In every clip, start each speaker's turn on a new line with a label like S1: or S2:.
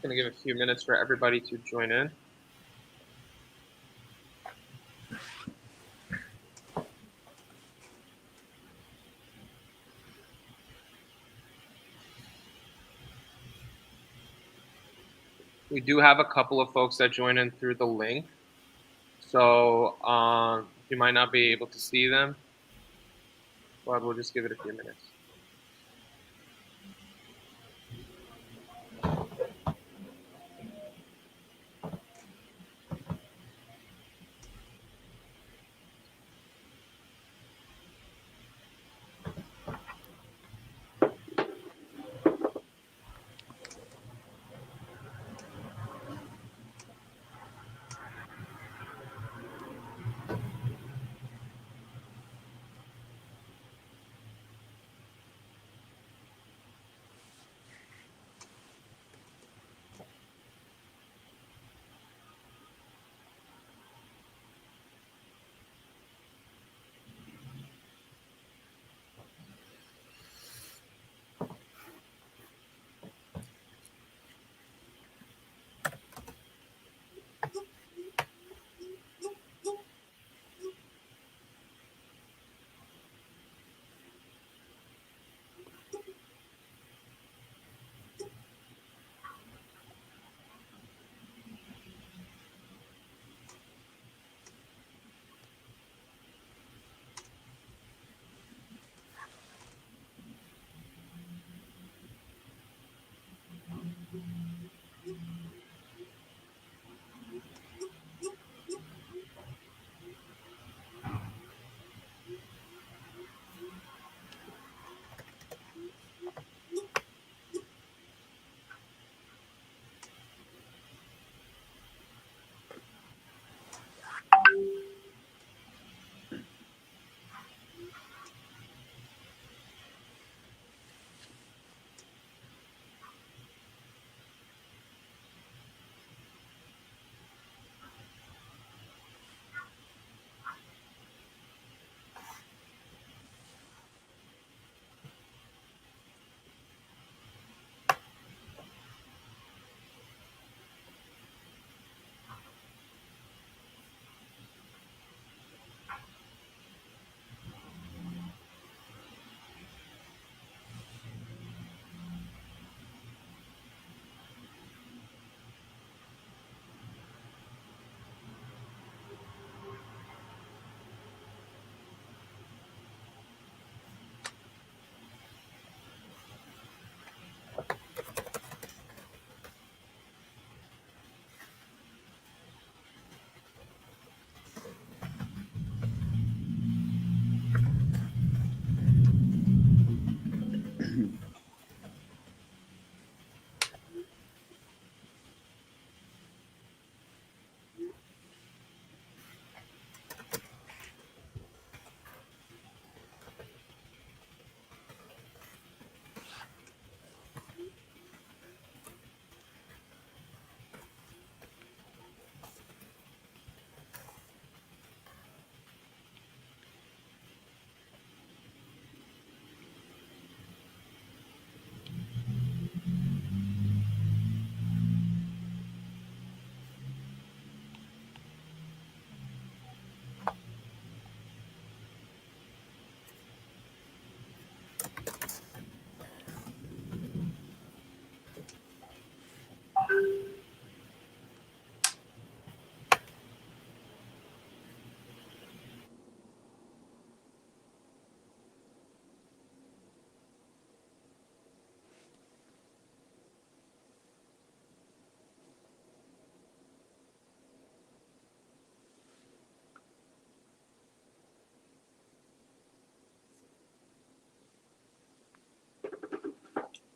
S1: Going to give a few minutes for everybody to join in. We do have a couple of folks that join in through the link, so you might not be able to see them, but we'll just give it a few minutes.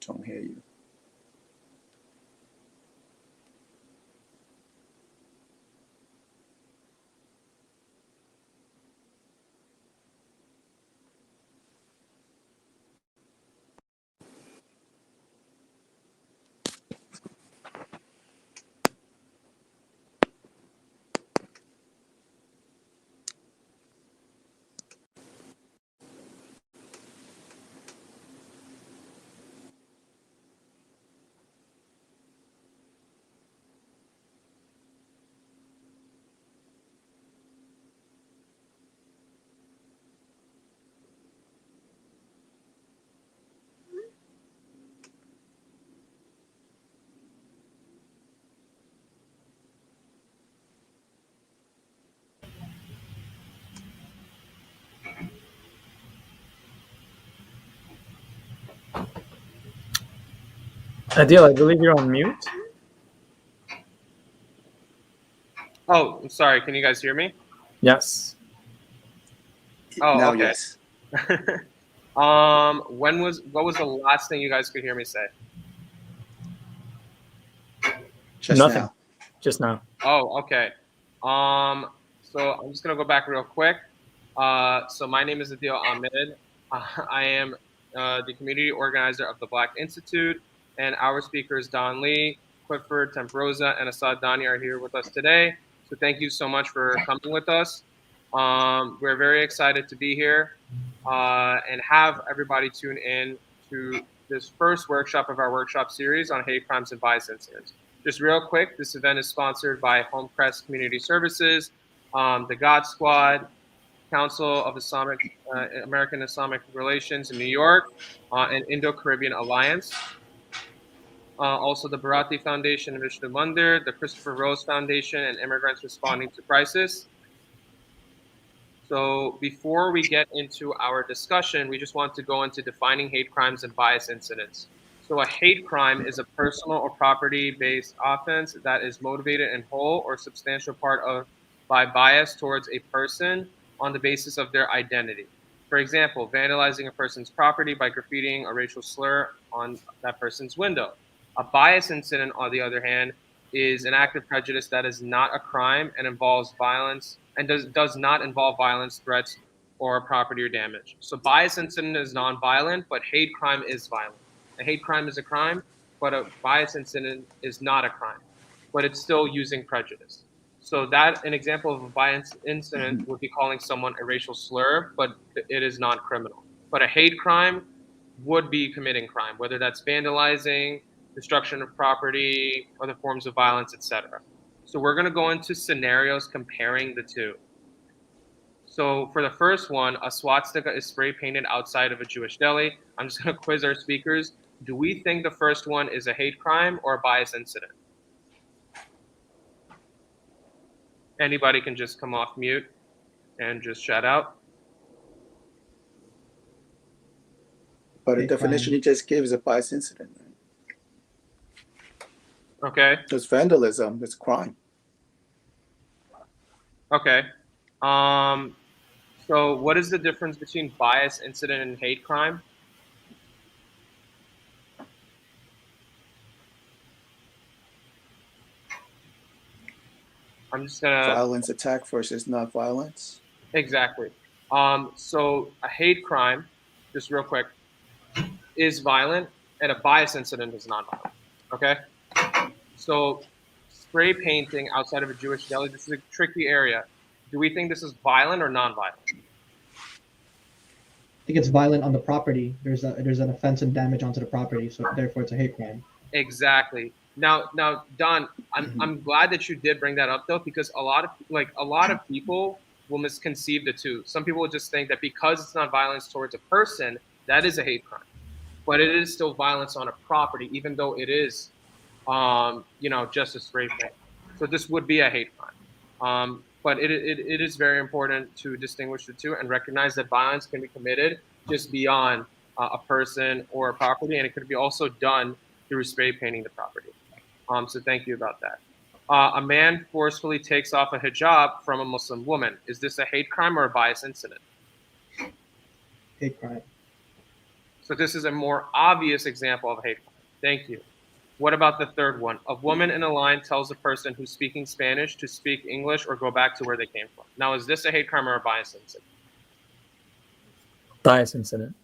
S2: Don't hear you. Adeel, I believe you're on mute.
S1: Oh, I'm sorry. Can you guys hear me?
S2: Yes.
S1: Oh,
S3: Now,
S1: okay.
S3: yes.
S1: What was the last thing you guys could hear me say?
S3: Just
S2: Nothing.
S3: now.
S2: Just now.
S1: Oh, okay. So I'm just gonna go back real quick. So my name is Adeel Ahmed. I am the community organizer of the Black Institute, and our speakers Don Lee, Clifford, Temprosa, and Asad Dandia are here with us today. So thank you so much for coming with us. We're very excited to be here and have everybody tune in to this first workshop of our workshop series on hate crimes and bias incidents. Just real quick, this event is sponsored by Homecrest Community Services, the God Squad, Council of American Islamic Relations in New York, and Indo-Caribbean Alliance. Also the Bharati Foundation and Vishnu Mandir, the Christopher Rose Foundation, and Immigrants Responding to Crisis. So before we get into our discussion, we just want to go into defining hate crimes and bias incidents. So a hate crime is a personal or property-based offense that is motivated in whole or substantial part of by bias towards a person on the basis of their identity. For example, vandalizing a person's property by graffitiing a racial slur on that person's window. A bias incident, on the other hand, is an act of prejudice that is not a crime and involves violence and does not involve violence, threats, or property or damage. So bias incident is non-violent, but hate crime is violent. A hate crime is a crime, but a bias incident is not a crime, but it's still using prejudice. So that an example of a bias incident would be calling someone a racial slur, but it is non-criminal. But a hate crime would be committing crime, whether that's vandalizing, destruction of property, other forms of violence, etc. So we're going to go into scenarios comparing the two. So for the first one, a swastika is spray painted outside of a Jewish deli. I'm just going to quiz our speakers. Do we think the first one is a hate crime or a bias incident? Anybody can just come off mute and just shout out.
S3: But the definition you just gave is a bias incident. Right?
S1: Okay.
S3: It's vandalism. It's crime.
S1: Okay. So what is the difference between bias incident and hate crime? I'm just gonna
S3: violence attack versus not violence.
S1: Exactly. So a hate crime, just real quick, is violent, and a bias incident is non-violent. Okay. So spray painting outside of a Jewish deli. This is a tricky area. Do we think this is violent or non-violent?
S4: I think it's violent on the property. There's an offense and damage onto the property, so therefore it's a hate crime.
S1: Exactly. Now, Don, I'm glad that you did bring that up though, because a lot of people will misconceive the two. Some people will just think that because it's not violence towards a person, that is a hate crime, but it is still violence on a property, even though it is, just a spray paint. So this would be a hate crime. But it is very important to distinguish the two and recognize that violence can be committed just beyond a person or a property, and it could be also done through spray painting the property. So thank you about that. A man forcefully takes off a hijab from a Muslim woman. Is this a hate crime or a bias incident?
S4: Hate crime.
S1: So this is a more obvious example of hate crime. Thank you. What about the third one? A woman in a line tells a person who's speaking Spanish to speak English or go back to where they came from. Now, is this a hate crime or a bias incident?
S2: Bias incident.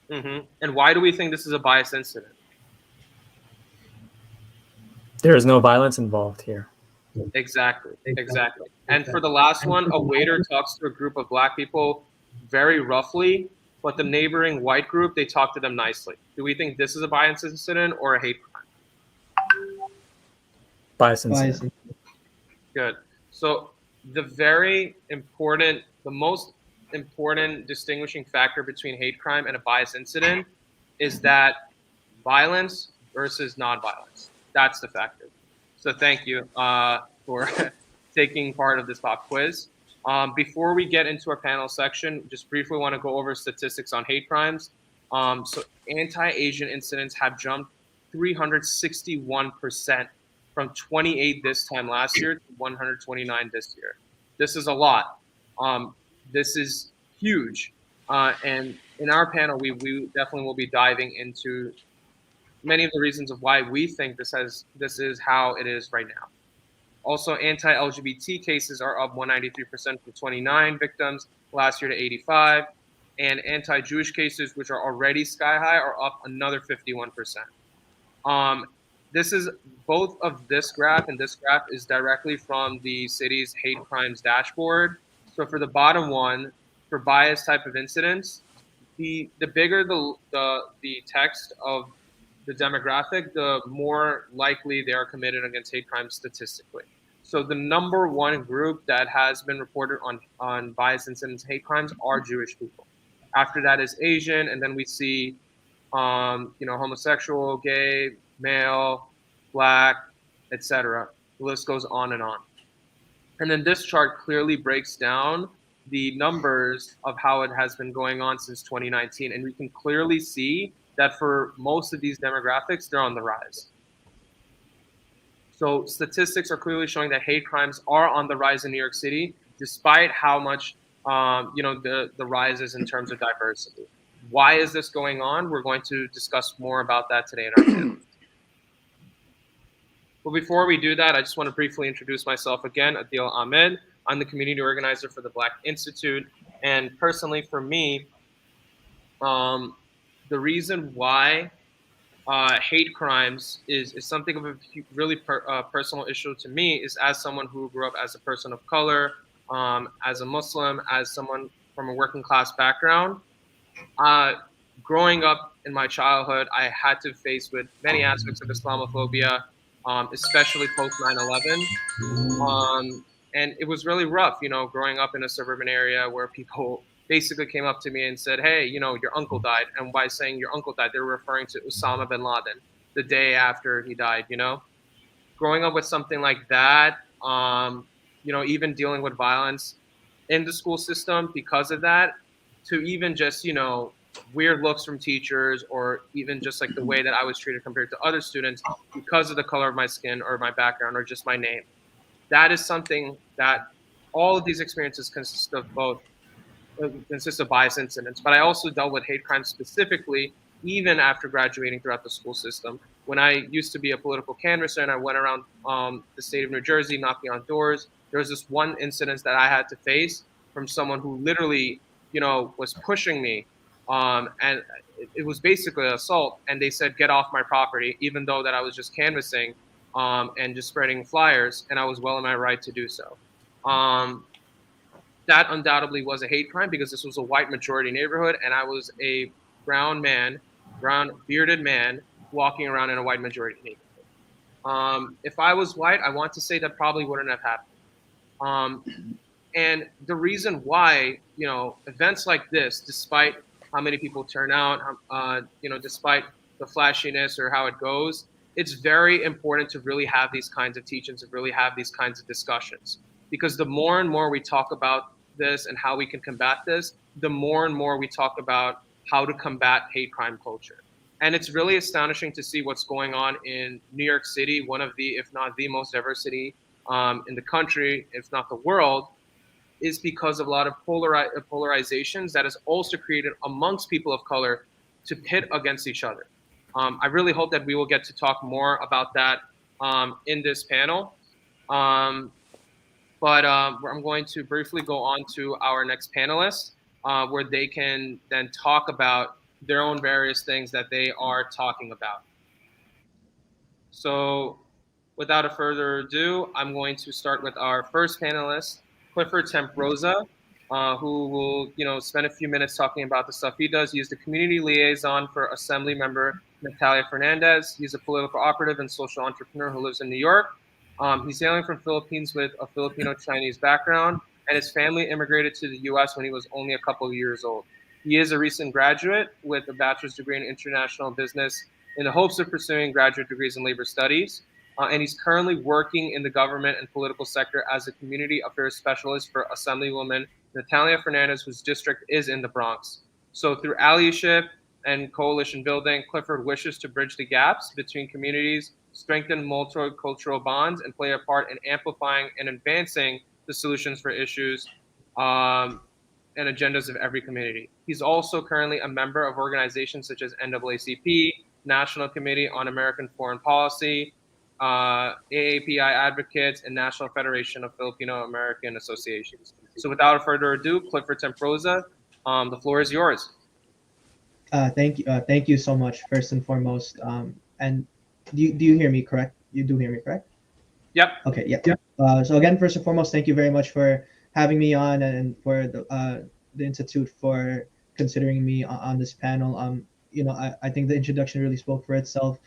S1: Mm-hmm. And why do we think this is a bias incident?
S2: There is no violence involved here.
S1: Exactly. And for the last one, a waiter talks to a group of black people very roughly, but the neighboring white group, they talk to them nicely. Do we think this is a bias incident or a hate crime?
S2: Bias incident.
S1: Good. So the most important distinguishing factor between hate crime and a bias incident is that violence versus non-violence. That's the factor. So thank you for taking part of this pop quiz. Before we get into our panel section, just briefly want to go over statistics on hate crimes. So anti-Asian incidents have jumped 361% from 28 this time last year to 129 this year. This is a lot. This is huge. And in our panel, we definitely will be diving into many of the reasons of why we think this is how it is right now. Also, anti-LGBT cases are up 193% from 29 victims last year to 85. And anti-Jewish cases, which are already sky high, are up another 51%. This is both of this graph and this graph is directly from the city's hate crimes dashboard. So for the bottom one, for bias type of incidents, the bigger the text of the demographic, the more likely they are committed against hate crimes statistically. So the number one group that has been reported on bias incidents, hate crimes, are Jewish people. After that is Asian, and then we see, homosexual, gay, male, black, etc. The list goes on and on. And then this chart clearly breaks down the numbers of how it has been going on since 2019. And we can clearly see that for most of these demographics, they're on the rise. So statistics are clearly showing that hate crimes are on the rise in New York City, despite how much the rise is in terms of diversity. Why is this going on? We're going to discuss more about that today in our panel. But before we do that, I just want to briefly introduce myself again, Adeel Ahmed. I'm the community organizer for the Black Institute. And personally for me, the reason why hate crimes is something of a really personal issue to me is as someone who grew up as a person of color, as a Muslim, as someone from a working class background. Growing up in my childhood, I had to face with many aspects of Islamophobia, especially post 9/11. And it was really rough, growing up in a suburban area where people basically came up to me and said, hey, your uncle died. And by saying your uncle died, they were referring to Osama bin Laden the day after he died, Growing up with something like that, even dealing with violence in the school system because of that, to even just, weird looks from teachers, or even just like the way that I was treated compared to other students because of the color of my skin or my background or just my name. That is something that all of these experiences consist of bias incidents. But I also dealt with hate crimes specifically, even after graduating throughout the school system. When I used to be a political canvasser and I went around the state of New Jersey knocking on doors, there was this one incident that I had to face from someone who literally, was pushing me. And it was basically an assault. And they said, get off my property, even though that I was just canvassing and just spreading flyers. And I was well in my right to do so. That undoubtedly was a hate crime because this was a white majority neighborhood. And I was a brown bearded man walking around in a white majority neighborhood. If I was white, I want to say that probably wouldn't have happened. And the reason why, events like this, despite how many people turn out, despite the flashiness or how it goes, it's very important to really have these kinds of teach-ins, to really have these kinds of discussions. Because the more and more we talk about this and how we can combat this, the more and more we talk about how to combat hate crime culture. And it's really astonishing to see what's going on in New York City, one of the, if not the most diverse city in the country, if not the world, is because of a lot of polarizations that is also created amongst people of color to pit against each other. I really hope that we will get to talk more about that in this panel. I'm going to briefly go on to our next panelist, where they can then talk about their own various things that they are talking about. So without a further ado, I'm going to start with our first panelist, Clifford Temprosa, who will, spend a few minutes talking about the stuff he does. He's the community liaison for Assembly member Nathalia Fernandez. He's a political operative and social entrepreneur who lives in New York. He's hailing from Philippines with a Filipino-Chinese background, and his family immigrated to the U.S. when he was only a couple of years old. He is a recent graduate with a bachelor's degree in international business in the hopes of pursuing graduate degrees in labor studies. And he's currently working in the government and political sector as a community affairs specialist for Assemblywoman Nathalia Fernandez, whose district is in the Bronx. So through allyship, and coalition building, Clifford wishes to bridge the gaps between communities, strengthen multicultural bonds, and play a part in amplifying and advancing the solutions for issues and agendas of every community. He's also currently a member of organizations such as NAACP, National Committee on American Foreign Policy, AAPI Advocates, and National Federation of Filipino American Associations. So without further ado, Clifford Temprosa, the floor is yours.
S4: Thank you so much, first and foremost. And do you hear me correct? You do hear me correct?
S1: Yep.
S4: Okay, yeah. So again, first and foremost, thank you very much for having me on and for the Institute for considering me on this panel. I think the introduction really spoke for itself.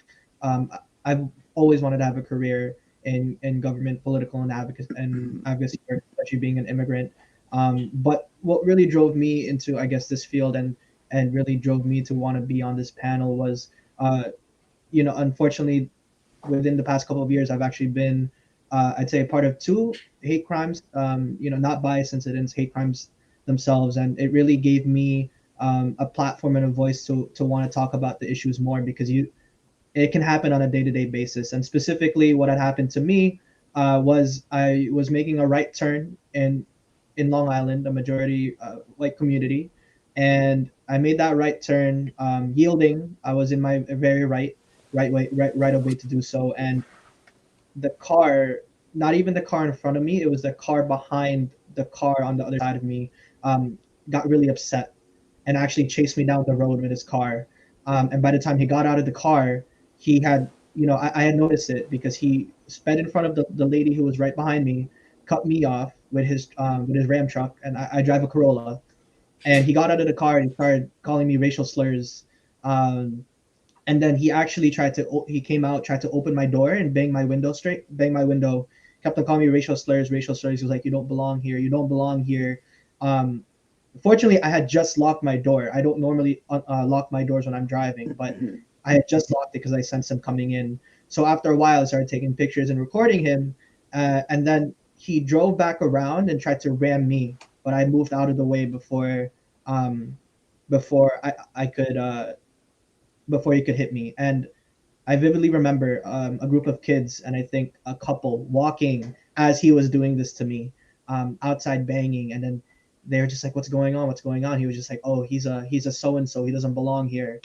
S4: I've always wanted to have a career in government, political, and advocacy, especially being an immigrant. But what really drove me into, I guess, this field and really drove me to want to be on this panel was, unfortunately, within the past couple of years, I've actually been, I'd say, a part of 2 hate crimes. Not bias incidents, hate crimes themselves, and it really gave me a platform and a voice to want to talk about the issues more, because it can happen on a day-to-day basis. And specifically, what had happened to me was I was making a right turn in Long Island, a majority white community, and I made that right turn, yielding. I was in my very right of way to do so, and the car, not even the car in front of me, it was the car behind the car on the other side of me, got really upset and actually chased me down the road with his car. And by the time he got out of the car, he had, I had noticed it, because he sped in front of the lady who was right behind me, cut me off with his Ram truck, and I drive a Corolla. And he got out of the car and he started calling me racial slurs. And then he actually tried to open my door and bang my window, kept on calling me racial slurs. He was like, you don't belong here. Fortunately, I had just locked my door. I don't normally lock my doors when I'm driving, but I had just locked it because I sensed him coming in. So after a while, I started taking pictures and recording him. And then he drove back around and tried to ram me, but I moved out of the way before he could hit me. And I vividly remember a group of kids, and I think a couple, walking as he was doing this to me, outside banging, and then they were just like, what's going on? He was just like, oh, he's a so-and-so, he doesn't belong here.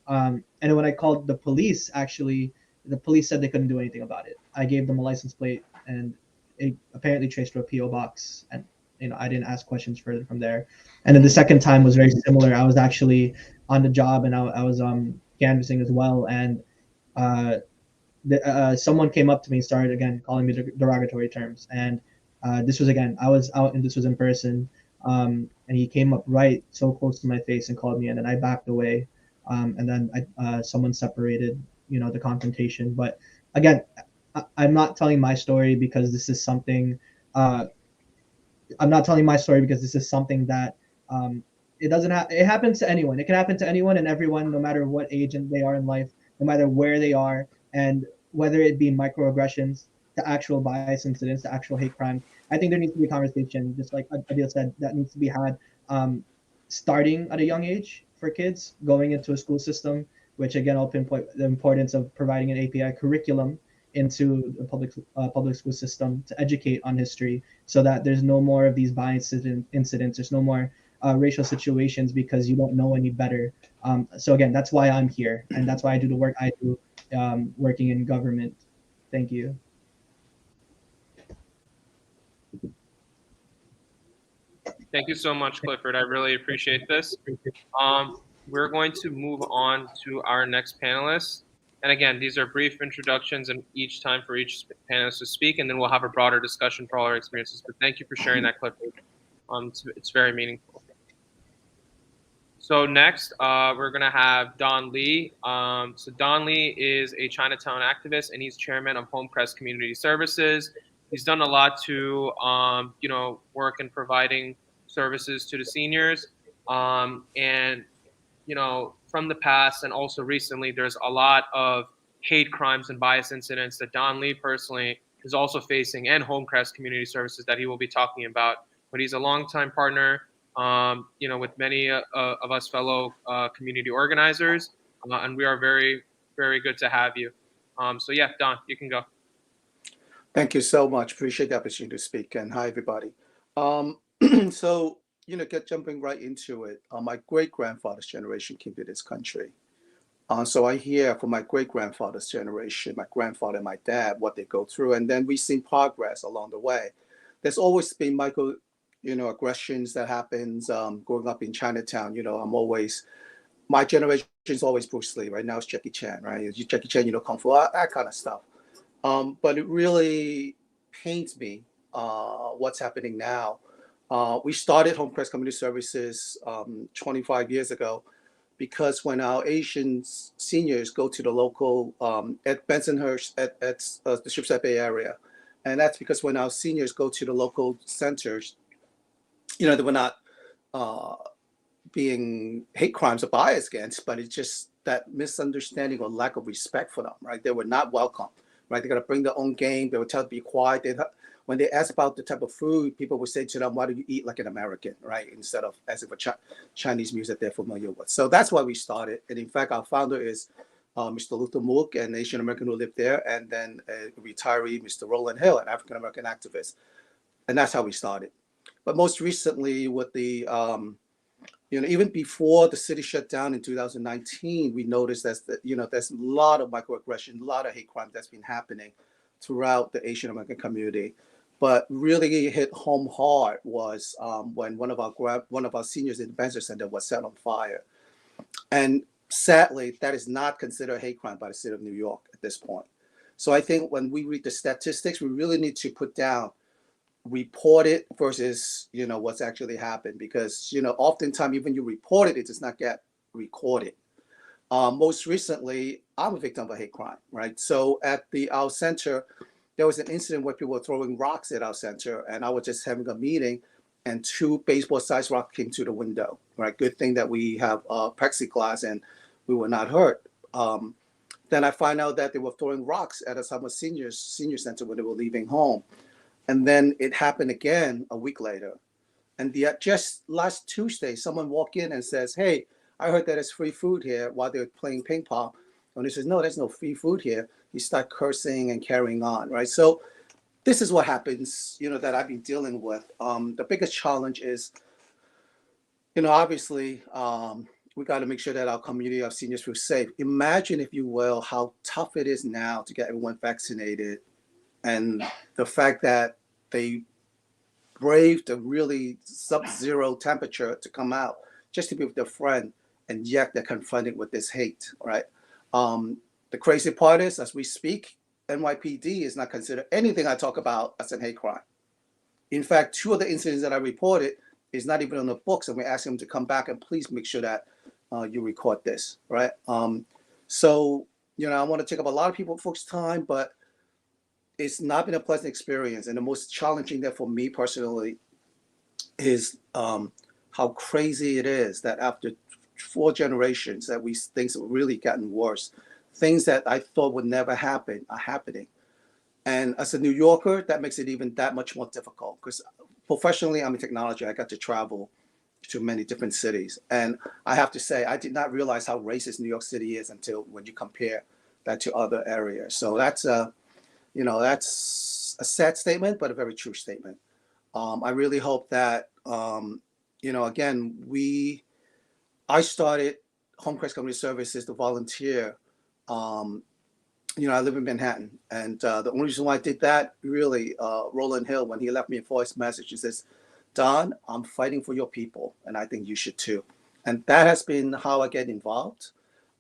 S4: And when I called the police, actually, the police said they couldn't do anything about it. I gave them a license plate, and it apparently traced to a PO box, and I didn't ask questions further from there. And then the second time was very similar. I was actually on the job, and I was canvassing as well, and someone came up to me and started again calling me derogatory terms. And this was again, I was out, and this was in person. And he came up right so close to my face and called me, and then I backed away. And then someone separated, the confrontation. But again, I'm not telling my story because this is something. I'm not telling my story because this is something that it doesn't have. It happens to anyone. It can happen to anyone and everyone, no matter what age they are in life, no matter where they are, and whether it be microaggressions to actual bias incidents, to actual hate crimes. I think there needs to be a conversation, just like Adeel said, that needs to be had starting at a young age for kids going into a school system, which again, I'll pinpoint the importance of providing an API curriculum into the public school system to educate on history, so that there's no more of these bias incidents. There's no more racial situations because you don't know any better. So again, that's why I'm here, and that's why I do the work I do, working in government. Thank you.
S1: Thank you so much, Clifford. I really appreciate this. We're going to move on to our next panelist. And again, these are brief introductions and each time for each panelist to speak, and then we'll have a broader discussion for all our experiences. But thank you for sharing that, Clifford. It's very meaningful. So next, we're going to have Don Lee. So Don Lee is a Chinatown activist, and he's chairman of Homecrest Community Services. He's done a lot to, work in providing services to the seniors. And, from the past and also recently, there's a lot of hate crimes and bias incidents that Don Lee personally is also facing, and Homecrest Community Services that he will be talking about. But he's a longtime partner with many of us fellow community organizers, and we are very, very good to have you. So yeah, Don, you can go.
S3: Thank you so much. Appreciate the opportunity to speak. And hi, everybody. So, get jumping right into it. My great grandfather's generation came to this country. So I hear from my great grandfather's generation, my grandfather and my dad, what they go through, and then we've seen progress along the way. There's always been micro, aggressions that happens. Growing up in Chinatown, my generation is always Bruce Lee. Right now it's Jackie Chan, right? It's Jackie Chan, Kung Fu, that kind of stuff. But it really pains me what's happening now. We started Homecrest Community Services 25 years ago because when our Asian seniors go to the local at Bensonhurst at the Shippshead Bay area, and that's because when our seniors go to the local centers, they were not being hate crimes or bias against, but it's just that misunderstanding or lack of respect for them, right? They were not welcome, right? They got to bring their own game. They were told to be quiet. When they asked about the type of food, people would say to them, why do you eat like an American, right? Instead of as if a Chinese music they're familiar with. So that's why we started. And in fact, our founder is Mr. Luther Mook, an Asian American who lived there, and then a retiree, Mr. Roland Hill, an African American activist. And that's how we started. But most recently with the, even before the city shut down in 2019, we noticed that, there's a lot of microaggression, a lot of hate crime that's been happening throughout the Asian American community. But really hit home hard was when one of our seniors in the Benzer Center was set on fire. And sadly, that is not considered a hate crime by the city of New York at this point. So I think when we read the statistics, we really need to put down, report it versus, what's actually happened. Because, oftentimes even you report it, it does not get recorded. Most recently, I'm a victim of a hate crime, right? So at our center, there was an incident where people were throwing rocks at our center, and I was just having a meeting, and 2 baseball-sized rocks came to the window, right? Good thing that we have plexiglass and we were not hurt. Then I find out that they were throwing rocks at a summer senior center when they were leaving home. And then it happened again a week later. And just last Tuesday, someone walked in and says, hey, I heard that there's free food here while they're playing ping pong. And he says, no, there's no free food here. You start cursing and carrying on, right? So this is what happens, that I've been dealing with. The biggest challenge is, obviously, we got to make sure that our community of seniors feel safe. Imagine, if you will, how tough it is now to get everyone vaccinated, and the fact that they braved a really sub-zero temperature to come out just to be with their friend, and yet they're confronted with this hate, right? The crazy part is, as we speak, NYPD is not considered anything I talk about as a hate crime. In fact, 2 of the incidents that I reported is not even on the books, and we're asking them to come back and please make sure that you record this, right? So, I want to take up a lot of folks' time, but it's not been a pleasant experience. And the most challenging there for me personally is how crazy it is that after 4 generations that things have really gotten worse. Things that I thought would never happen are happening. And as a New Yorker, that makes it even that much more difficult, because professionally, I'm in technology. I got to travel to many different cities. And I have to say, I did not realize how racist New York City is until when you compare that to other areas. So that's that's a sad statement, but a very true statement. I really hope that, again, I started Homecrest Community Services to volunteer. I live in Manhattan, and the only reason why I did that, really, Roland Hill, when he left me a voice message, he says, Don, I'm fighting for your people, and I think you should too. And that has been how I get involved.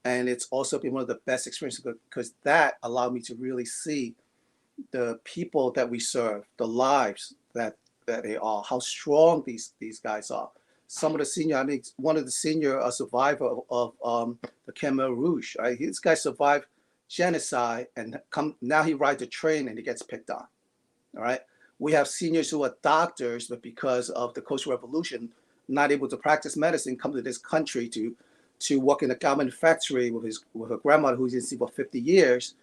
S3: And it's also been one of the best experiences, because that allowed me to really see the people that we serve, the lives that they are, how strong these guys are. Some of the senior, one of the senior, a survivor of the Khmer Rouge, right? This guy survived genocide, and now he rides a train and he gets picked on. All right. We have seniors who are doctors, but because of the Cultural Revolution, not able to practice medicine, come to this country to work in a garment factory with her grandmother, who's in for 50 years,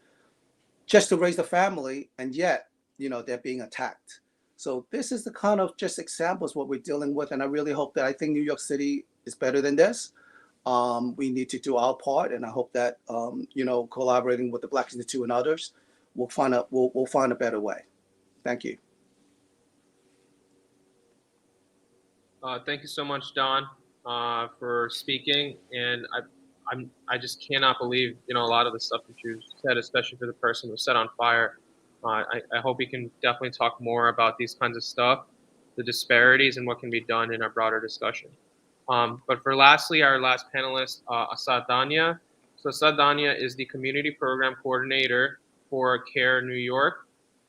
S3: just to raise the family, and yet, they're being attacked. So this is the kind of just examples what we're dealing with, and I really hope that I think New York City is better than this. We need to do our part, and I hope that collaborating with the Black Institute and others, we'll find a better way. Thank you.
S1: Thank you so much, Don, for speaking. And I just cannot believe a lot of the stuff that you said, especially for the person who was set on fire. I hope we can definitely talk more about these kinds of stuff, the disparities, and what can be done in our broader discussion. But for lastly, our last panelist, Asad Dandia. So Asad Dandia is the Community Program Coordinator for CAIR-NY.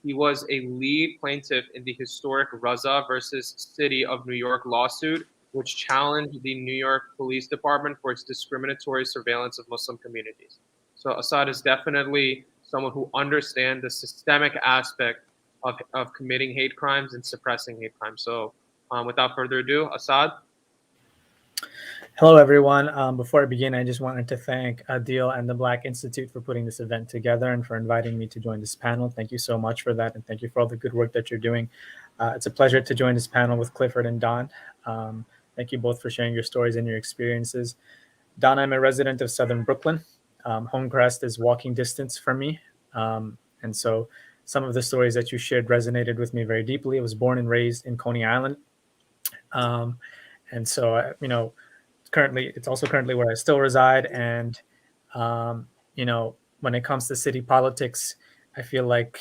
S1: He was a lead plaintiff in the historic Raza versus City of New York lawsuit, which challenged the New York Police Department for its discriminatory surveillance of Muslim communities. So Asad is definitely someone who understands the systemic aspect of committing hate crimes and suppressing hate crimes. So without further ado, Asad.
S2: Hello, everyone. Before I begin, I just wanted to thank Adeel and the Black Institute for putting this event together and for inviting me to join this panel. Thank you so much for that, and thank you for all the good work that you're doing. It's a pleasure to join this panel with Clifford and Don. Thank you both for sharing your stories and your experiences. Don, I'm a resident of Southern Brooklyn. Homecrest is walking distance from me. And so some of the stories that you shared resonated with me very deeply. I was born and raised in Coney Island. And so, it's also currently where I still reside. And, when it comes to city politics, I feel like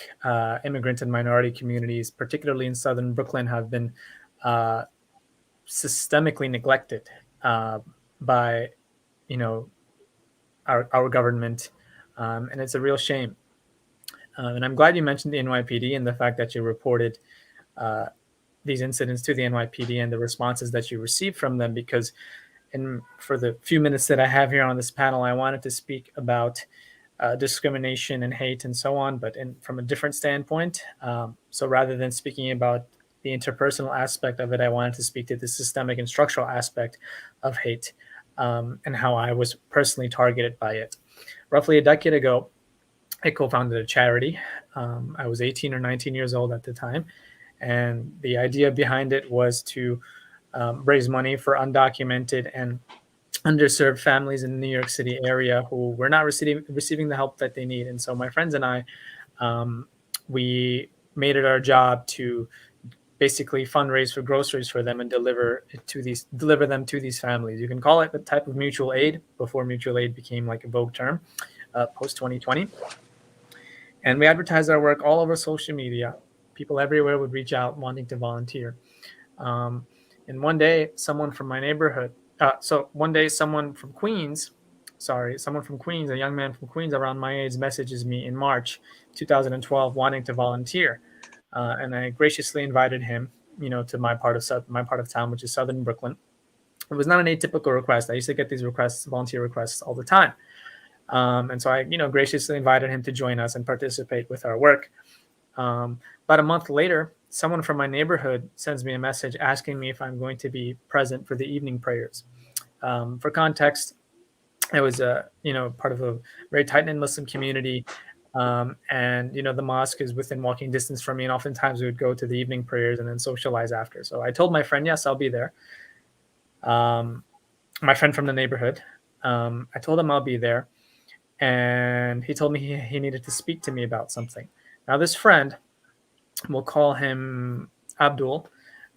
S2: immigrant and minority communities, particularly in Southern Brooklyn, have been systemically neglected by, our government. And it's a real shame. And I'm glad you mentioned the NYPD and the fact that you reported these incidents to the NYPD and the responses that you received from them, because for the few minutes that I have here on this panel, I wanted to speak about discrimination and hate and so on, but from a different standpoint. So rather than speaking about the interpersonal aspect of it, I wanted to speak to the systemic and structural aspect of hate and how I was personally targeted by it. Roughly a decade ago, I co-founded a charity. I was 18 or 19 years old at the time. And the idea behind it was to raise money for undocumented and underserved families in the New York City area who were not receiving the help that they need. And so my friends and I, we made it our job to basically fundraise for groceries for them and deliver them to these families. You can call it a type of mutual aid before mutual aid became like a vogue term post 2020. And we advertised our work all over social media. People everywhere would reach out wanting to volunteer. And one day, someone from my neighborhood, someone from Queens, a young man from Queens around my age, messages me in March 2012 wanting to volunteer. And I graciously invited him, to my part of town, which is Southern Brooklyn. It was not an atypical request. I used to get these volunteer requests all the time. And so I, graciously invited him to join us and participate with our work. About a month later, someone from my neighborhood sends me a message asking me if I'm going to be present for the evening prayers. For context, I was, part of a very tight-knit Muslim community. And, the mosque is within walking distance from me. And oftentimes we would go to the evening prayers and then socialize after. So I told my friend, yes, I'll be there. My friend from the neighborhood. I told him I'll be there. And he told me he needed to speak to me about something. Now, this friend, we'll call him Abdul.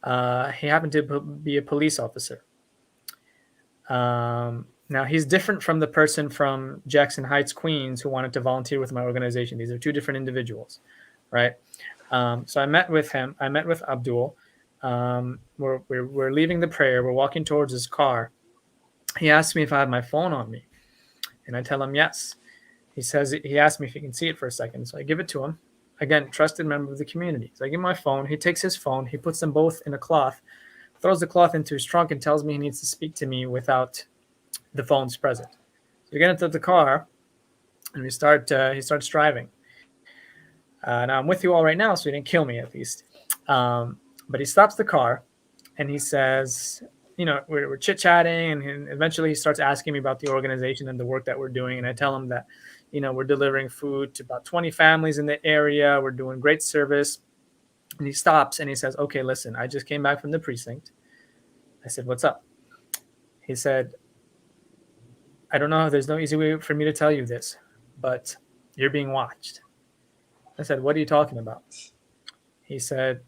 S2: He happened to be a police officer. Now, he's different from the person from Jackson Heights, Queens, who wanted to volunteer with my organization. These are two different individuals, right? So I met with him. I met with Abdul. We're leaving the prayer. We're walking towards his car. He asked me if I had my phone on me. And I tell him yes. He asked me if he can see it for a second. So I give it to him. Again, trusted member of the community. So I give him my phone. He takes his phone. He puts them both in a cloth, throws the cloth into his trunk, and tells me he needs to speak to me without the phones present. So we get into the car, and he starts driving. Now I'm with you all right now, so he didn't kill me at least. But he stops the car, and he says, we're chit-chatting, and eventually he starts asking me about the organization and the work that we're doing. And I tell him that, we're delivering food to about 20 families in the area. We're doing great service. And he stops and he says, okay, listen, I just came back from the precinct. I said, what's up? He said, I don't know. There's no easy way for me to tell you this, but you're being watched. I said, what are you talking about? He said,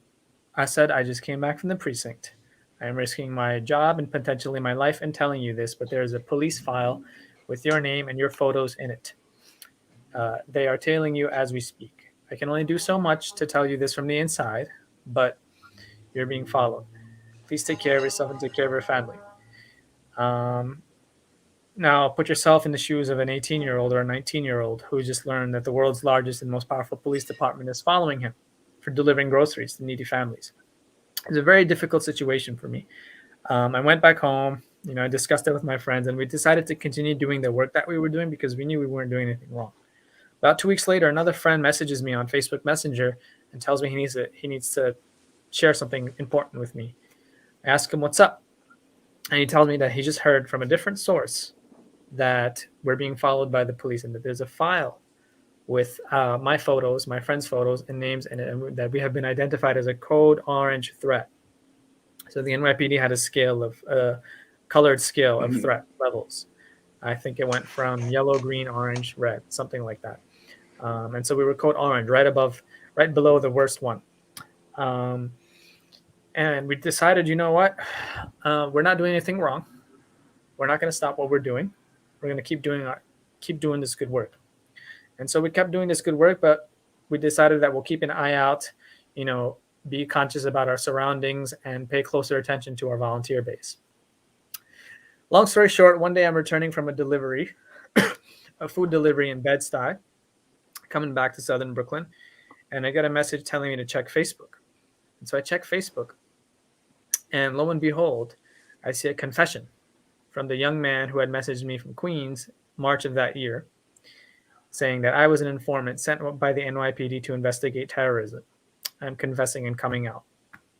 S2: Asad, I just came back from the precinct. I am risking my job and potentially my life in telling you this, but there is a police file with your name and your photos in it. They are tailing you as we speak. I can only do so much to tell you this from the inside, but you're being followed. Please take care of yourself and take care of your family. Um, Now, put yourself in the shoes of an 18-year-old or a 19-year-old who just learned that the world's largest and most powerful police department is following him for delivering groceries to needy families. It's a very difficult situation for me. I went back home, I discussed it with my friends, and we decided to continue doing the work that we were doing because we knew we weren't doing anything wrong. About 2 weeks later, another friend messages me on Facebook Messenger and tells me he needs to share something important with me. I ask him what's up, and he tells me that he just heard from a different source that we're being followed by the police and that there's a file with my photos, my friends' photos, and names in it, and that we have been identified as a code orange threat. So the NYPD had a colored scale of threat levels. I think it went from yellow, green, orange, red, something like that. And so we were code orange, right below the worst one. And we decided, you know what? We're not doing anything wrong. We're not going to stop what we're doing. We're going to keep doing this good work. And so we kept doing this good work, but we decided that we'll keep an eye out, be conscious about our surroundings and pay closer attention to our volunteer base. Long story short, one day I'm returning from a delivery, a food delivery in Bed-Stuy, coming back to Southern Brooklyn, and I get a message telling me to check Facebook. And so I check Facebook, and lo and behold, I see a confession from the young man who had messaged me from Queens, March of that year, saying that I was an informant sent by the NYPD to investigate terrorism. I'm confessing and coming out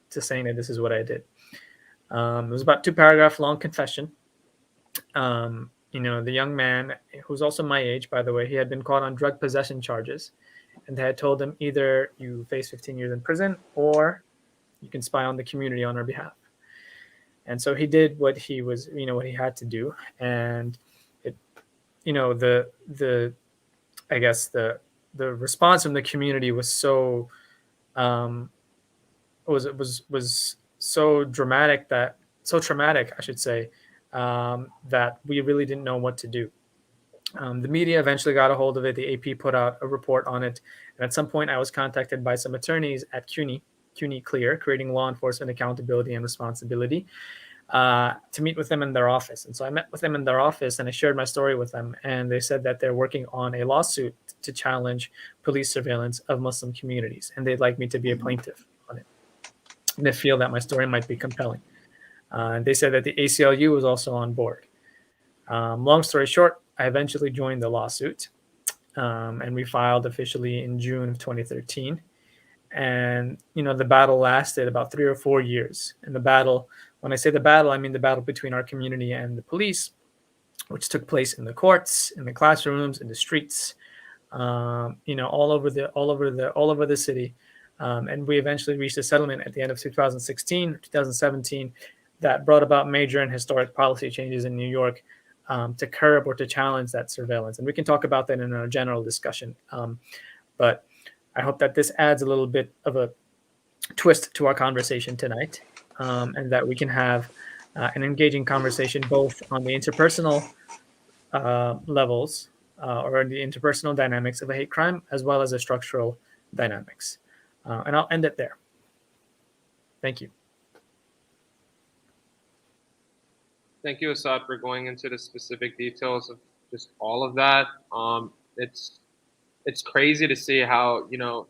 S2: to saying that this is what I did. It was about 2-paragraph long confession. The young man, who's also my age, by the way, he had been caught on drug possession charges, and they had told him either you face 15 years in prison or you can spy on the community on our behalf. And so he did what he was, what he had to do, and it, I guess the response from the community was so was so traumatic, I should say, that we really didn't know what to do. The media eventually got a hold of it. The AP put out a report on it, and at some point I was contacted by some attorneys at CUNY CLEAR, Creating Law Enforcement Accountability and Responsibility, to meet with them in their office. And so I met with them in their office and I shared my story with them. And they said that they're working on a lawsuit to challenge police surveillance of Muslim communities. And they'd like me to be a plaintiff on it. And they feel that my story might be compelling. And they said that the ACLU was also on board. Long story short, I eventually joined the lawsuit. And we filed officially in June of 2013. And, the battle lasted about 3 or 4 years. And the battle, when I say the battle, I mean the battle between our community and the police, which took place in the courts, in the classrooms, in the streets, all over the city. And we eventually reached a settlement at the end of 2017 that brought about major and historic policy changes in New York to curb or to challenge that surveillance. And we can talk about that in our general discussion. But I hope that this adds a little bit of a twist to our conversation tonight, and that we can have an engaging conversation both on the interpersonal levels or the interpersonal dynamics of a hate crime, as well as the structural dynamics. And I'll end it there. Thank you.
S1: Thank you, Asad, for going into the specific details of just all of that. It's crazy to see how,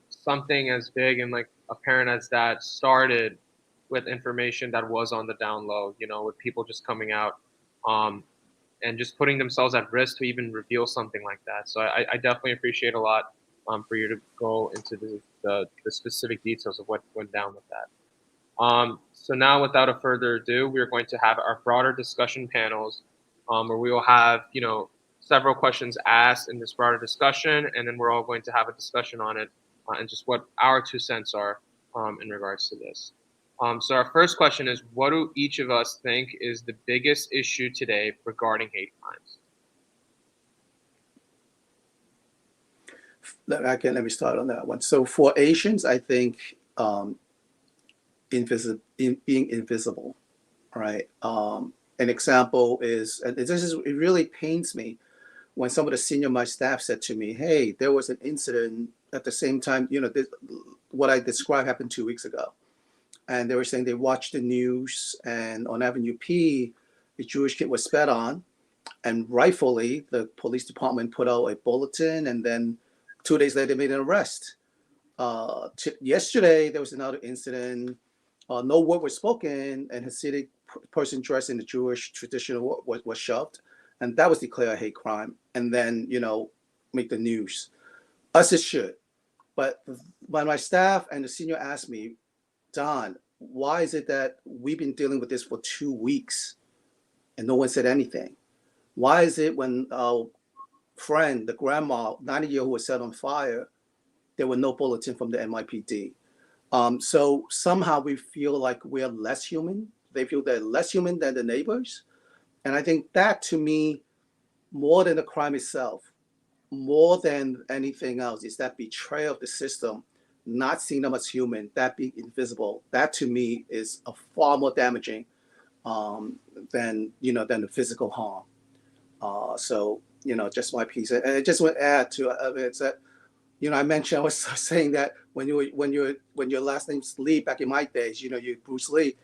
S1: something as big and like apparent as that started with information that was on the down low, with people just coming out and just putting themselves at risk to even reveal something like that. So I definitely appreciate a lot for you to go into the specific details of what went down with that. So now, without a further ado, we're going to have our broader discussion panels where we will have, several questions asked in this broader discussion, and then we're all going to have a discussion on it and just what our 2 cents are. in regards to this. So our first question is, what do each of us think is the biggest issue today regarding hate crimes?
S3: Let me start on that one. So for Asians, I think being invisible, right? An example is, and it really pains me when some of the senior my staff said to me, "Hey, there was an incident at the same time. What I described happened 2 weeks ago," and they were saying they watched the news, and on Avenue P, a Jewish kid was spat on, and rightfully, the police department put out a bulletin, and then 2 days later, they made an arrest. Yesterday, there was another incident. No word was spoken, and Hasidic person dressed in the Jewish traditional was shoved, and that was declared a hate crime. And then, make the news. Us, it should. But when my staff and the senior asked me, Don, why is it that we've been dealing with this for 2 weeks and no one said anything? Why is it when our friend, the grandma, 90-year-old who was set on fire, there were no bulletin from the NYPD? So somehow we feel like we're less human. They feel they're less human than the neighbors. And I think that, to me, more than the crime itself, more than anything else, is that betrayal of the system, not seeing them as human, that being invisible. That, to me, is a far more damaging than the physical harm. So just my piece. And I just want to add to it's that I mentioned, I was saying that when your last name's Lee back in my days, you Bruce Lee.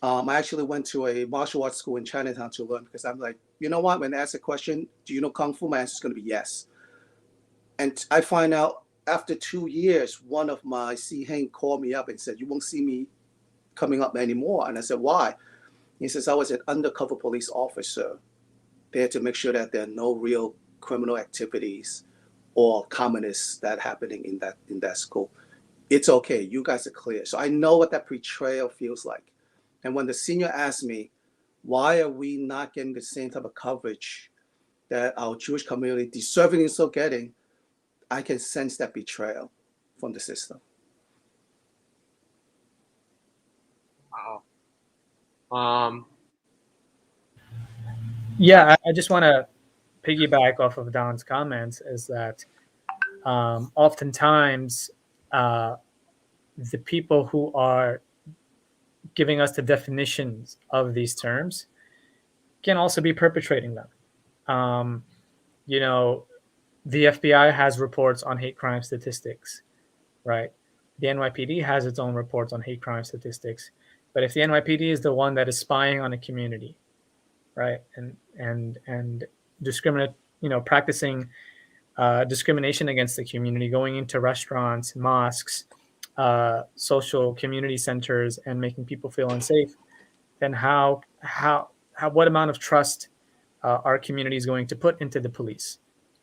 S3: I actually went to a martial arts school in Chinatown to learn, because I'm like, you know what? When I ask a question, do you know Kung Fu? My answer is going to be yes. And I find out after 2 years, one of my C-Heng called me up and said, "You won't see me coming up anymore." And I said, "Why?" He says, "I was an undercover police officer there to make sure that there are no real criminal activities or communists that happening in that school. It's okay. You guys are clear." So I know what that betrayal feels like. And when the senior asked me, why are we not getting the same type of coverage that our Jewish community deservingly so getting, I can sense that betrayal from the system.
S1: Wow.
S2: Yeah, I just want to piggyback off of Don's comments, is that oftentimes the people who are giving us the definitions of these terms can also be perpetrating them. The FBI has reports on hate crime statistics, right? The NYPD has its own reports on hate crime statistics. But if the NYPD is the one that is spying on a community, right, and practicing discrimination against the community, going into restaurants, mosques, social community centers, and making people feel unsafe, then what amount of trust our community is going to put into the police,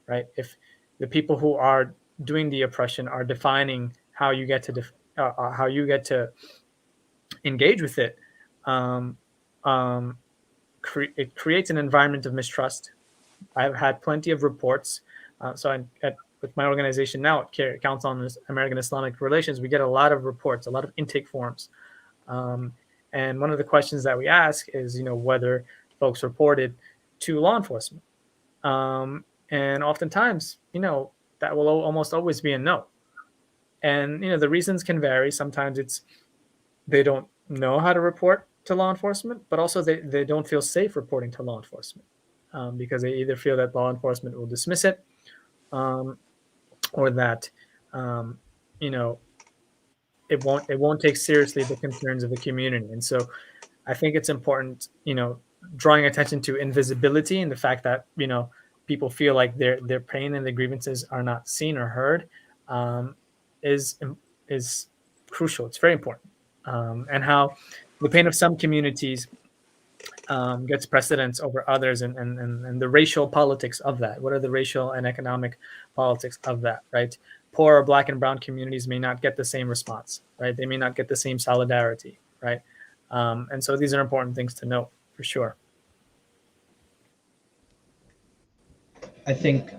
S2: right? If the people who are doing the oppression are defining how you get to engage with it, it creates an environment of mistrust. I've had plenty of reports. With my organization now at CAIR, Council on American Islamic Relations, we get a lot of reports, a lot of intake forms. And one of the questions that we ask is, whether folks reported to law enforcement. And oftentimes, that will almost always be a no. And, the reasons can vary. Sometimes it's they don't know how to report to law enforcement, but also they don't feel safe reporting to law enforcement because they either feel that law enforcement will dismiss it or that, it won't take seriously the concerns of the community. And so I think it's important, drawing attention to invisibility and the fact that, people feel like their pain and their grievances are not seen or heard is crucial. It's very important. And how the pain of some communities gets precedence over others, and the racial politics of that. What are the racial and economic politics of that, right? Poor Black and brown communities may not get the same response, right? They may not get the same solidarity, right? And so these are important things to note, for sure.
S4: I think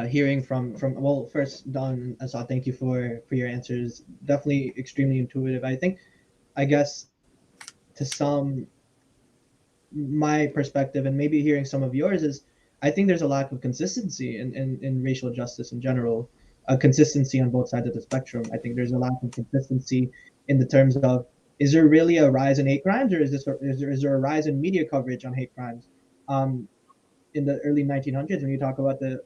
S4: hearing from well, first, Don and Asad, thank you for your answers. Definitely extremely intuitive. I think, I guess, to some, my perspective and maybe hearing some of yours is, I think there's a lack of consistency in racial justice in general, a consistency on both sides of the spectrum. I think there's a lack of consistency in the terms of, is there really a rise in hate crimes, or is there a rise in media coverage on hate crimes? Um, in the early 1900s, when you talk about the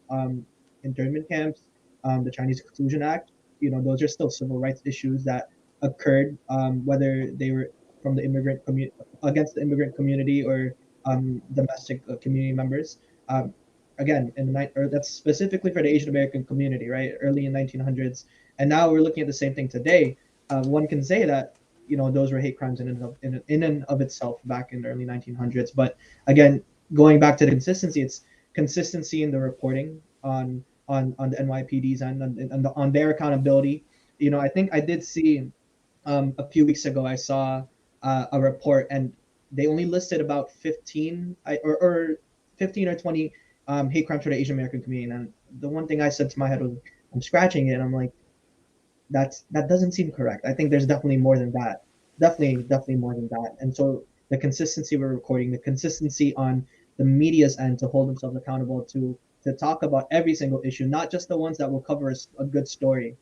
S4: internment camps, the Chinese Exclusion Act, those are still civil rights issues that occurred, whether they were from the immigrant community, against the immigrant community, or domestic community members. Um, Again, or that's specifically for the Asian American community, right? Early in 1900s, and now we're looking at the same thing today. One can say that those were hate crimes in and of itself back in the early 1900s. But again, going back to the consistency, it's consistency in the reporting on the NYPD's on their accountability. I think I did see, a few weeks ago, I saw a report, and they only listed about 15 or 15 or 20 hate crimes for the Asian American community. And the one thing I said to my head was, I'm scratching it, and I'm like, that doesn't seem correct. I think there's definitely more than that. Definitely more than that. And so the consistency we're recording, the consistency on the media's end to hold themselves accountable to talk about every single issue, not just the ones that will cover a good story.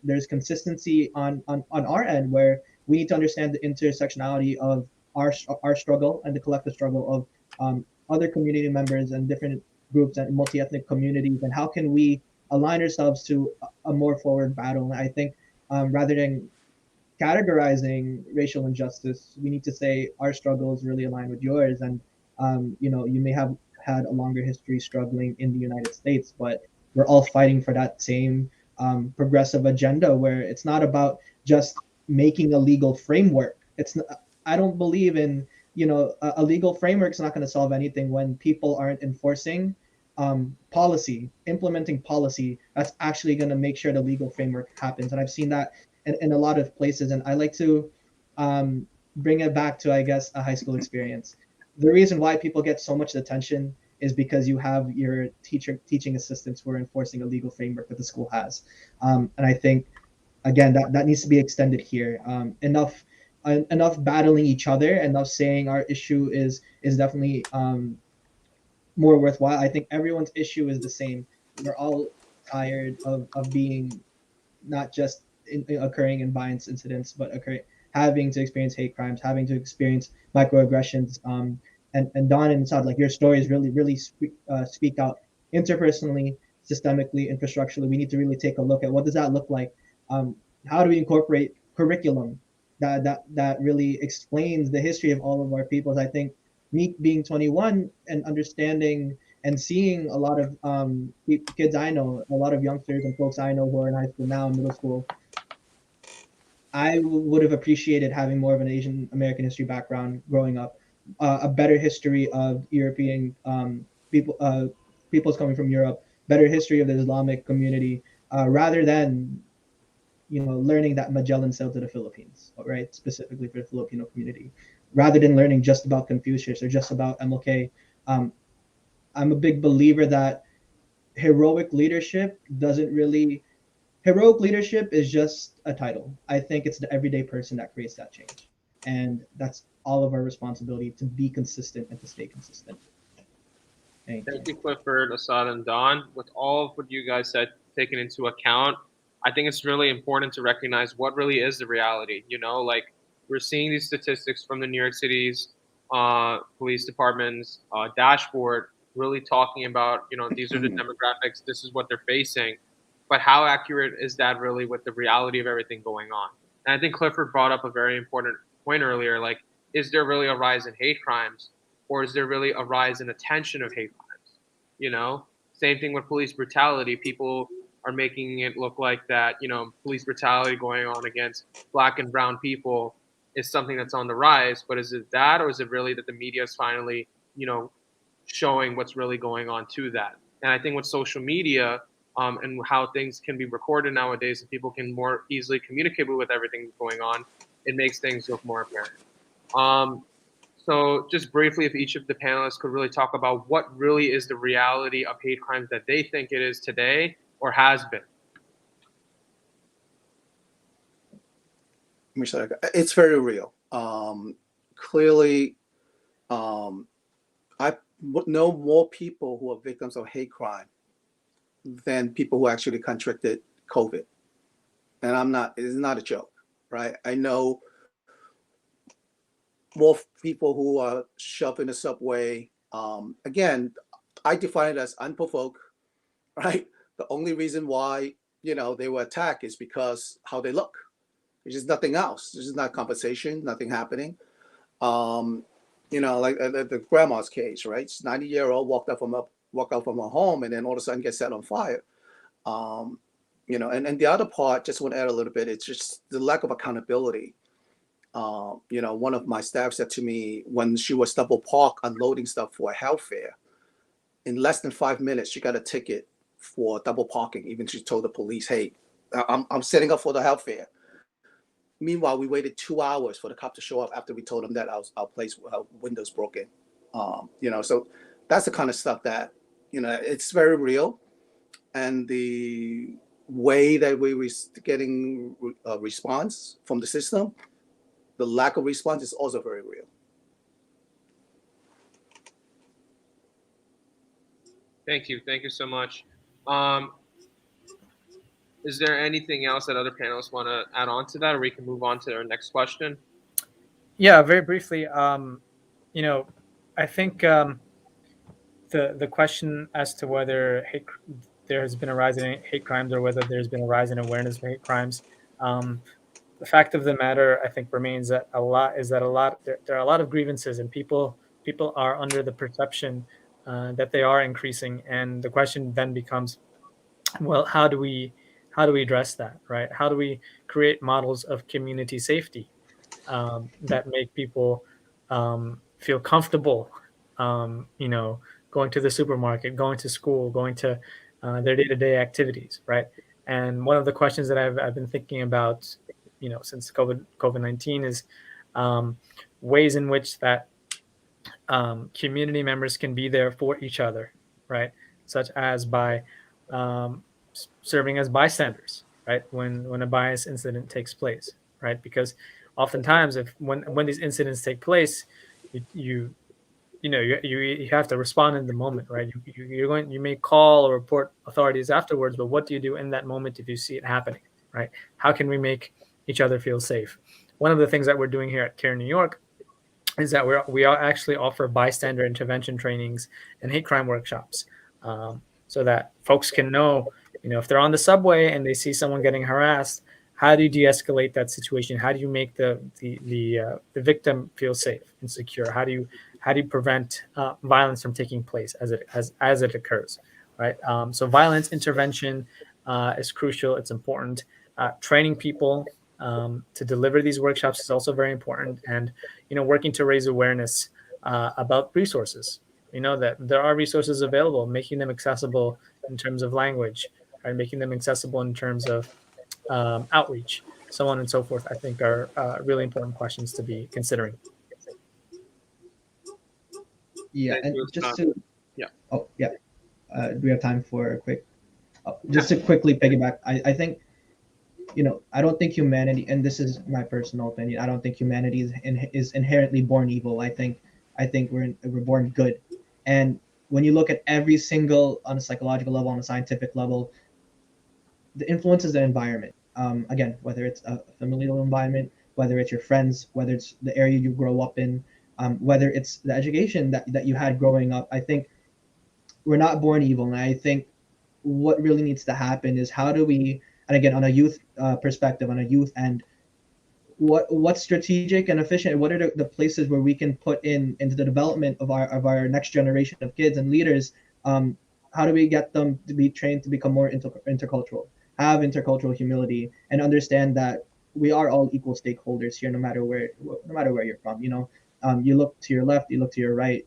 S4: There's consistency on our end, where we need to understand the intersectionality of our struggle and the collective struggle of other community members and different groups and multi-ethnic communities, and how can we align ourselves to a more forward battle. And I think, rather than categorizing racial injustice, we need to say our struggles really align with yours. And you may have had a longer history struggling in the United States, but we're all fighting for that same progressive agenda, where it's not about just making a legal framework. I don't believe in, a legal framework is not going to solve anything when people aren't enforcing implementing policy that's actually going to make sure the legal framework happens. And I've seen that in a lot of places. And I like to bring it back to, I guess, a high school experience. The reason why people get so much attention is because you have your teaching assistants who are enforcing a legal framework that the school has. And I think, again, that needs to be extended here. Enough battling each other, enough saying our issue is definitely more worthwhile. I think everyone's issue is the same. We're all tired of being, not just occurring in violence incidents, but having to experience hate crimes, having to experience microaggressions. And Don and Asad, like, your stories really speak out interpersonally, systemically, infrastructurally. We need to really take a look at what does that look like. How do we incorporate curriculum that really explains the history of all of our peoples? I think me being 21 and understanding and seeing a lot of kids I know, a lot of youngsters and folks I know who are in high school now, middle school, I would have appreciated having more of an Asian American history background growing up, a better history of European peoples coming from Europe, better history of the Islamic community, rather than learning that Magellan sailed to the Philippines, right? Specifically for the Filipino community, rather than learning just about Confucius or just about MLK. I'm a big believer that heroic leadership doesn't really heroic leadership is just a title. I think it's the everyday person that creates that change. And that's all of our responsibility, to be consistent and to stay consistent. Thank
S1: Thank
S4: you.
S1: you, Clifford, Asad, and Don. With all of what you guys said taken into account, I think it's really important to recognize what really is the reality. Like, we're seeing these statistics from the New York City's police department's dashboard, really talking about, these are the demographics, this is what they're facing. But how accurate is that really with the reality of everything going on? And I think Clifford brought up a very important point earlier. Like, is there really a rise in hate crimes, or is there really a rise in attention of hate crimes? Same thing with police brutality. People are making it look like that, police brutality going on against black and brown people is something that's on the rise. But is it that, or is it really that the media is finally, showing what's really going on to that? And I think with social media, and how things can be recorded nowadays and people can more easily communicate with everything going on, it makes things look more apparent. Um, So just briefly, if each of the panelists could really talk about what really is the reality of hate crimes that they think it is today or has been.
S3: It's very real. Clearly, I know more people who are victims of hate crime than people who actually contracted COVID. And it's not a joke, right? I know more people who are shoved in the subway. Again, I define it as unprovoked, right? The only reason why, they were attacked is because how they look. There's just nothing else. There's just not compensation, nothing happening. Like the grandma's case, right? 90-year-old walked out from her home and then all of a sudden gets set on fire. And the other part, just want to add a little bit, it's just the lack of accountability. One of my staff said to me when she was double parked unloading stuff for a health fair, in less than 5 minutes, she got a ticket for double parking. Even she told the police, "Hey, I'm setting up for the health fair." Meanwhile, we waited 2 hours for the cop to show up after we told him that our place, our windows broken. So that's the kind of stuff that, it's very real. And the way that we were getting a response from the system, the lack of response is also very real.
S1: Thank you. Thank you so much. Is there anything else that other panelists want to add on to that, or we can move on to our next question?
S2: Yeah, very briefly. I think the question as to whether there has been a rise in hate crimes or whether there's been a rise in awareness of hate crimes, the fact of the matter, I think, remains that there are a lot of grievances, and people are under the perception that they are increasing, and the question then becomes, well, how do we address that, right? How do we create models of community safety that make people feel comfortable, going to the supermarket, going to school, going to their day-to-day activities, right? And one of the questions that I've been thinking about, since COVID-19 is ways in which that community members can be there for each other, right? Such as by serving as bystanders, right? When a bias incident takes place, right? Because oftentimes, when these incidents take place, you have to respond in the moment, right? You may call or report authorities afterwards, but what do you do in that moment if you see it happening, right? How can we make each other feel safe? One of the things that we're doing here at CAIR-New York is that we actually offer bystander intervention trainings and hate crime workshops, so that folks can know, if they're on the subway and they see someone getting harassed, how do you de-escalate that situation? How do you make the victim feel safe and secure? How do you prevent violence from taking place as it occurs, right? So violence intervention is crucial. It's important. Training people to deliver these workshops is also very important, and working to raise awareness about resources. That there are resources available, making them accessible in terms of language, right? Making them accessible in terms of outreach, so on and so forth, I think are really important questions to be considering.
S4: Yeah,
S1: Thank
S4: and
S1: you,
S4: just
S1: Asad.
S4: to
S1: Yeah.
S4: Oh yeah, do we have time for a quick? Just to quickly piggyback, I think, I don't think humanity, and this is my personal opinion, I don't think humanity is inherently born evil. I think we're born good, and when you look at every single, on a psychological level, on a scientific level, the influences the environment. Again, whether it's a familial environment, whether it's your friends, whether it's the area you grow up in, whether it's the education that you had growing up. I think we're not born evil, and I think what really needs to happen is how do we, and again, on a youth perspective, on a youth end, what's strategic and efficient, what are the places where we can put into the development of our next generation of kids and leaders. How do we get them to be trained to become more intercultural, have intercultural humility, and understand that we are all equal stakeholders here, no matter where you're from. You look to your left, you look to your right,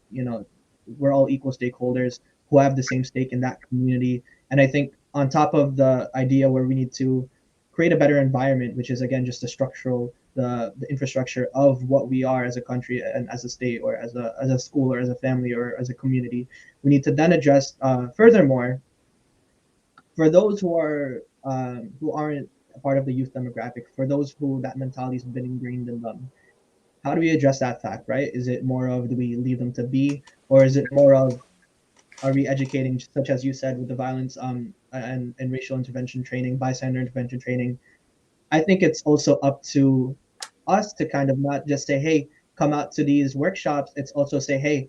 S4: we're all equal stakeholders who have the same stake in that community. And I think on top of the idea where we need to create a better environment, which is again just a structural the infrastructure of what we are as a country and as a state or as a school or as a family or as a community. We need to then address furthermore for those who aren't a part of the youth demographic, for those who that mentality has been ingrained in them. How do we address that fact, right? Is it more of do we leave them to be, or is it more of are we educating, such as you said, with the violence and racial intervention training, bystander intervention training? I think it's also up to us to kind of not just say, hey, come out to these workshops. It's also say, hey,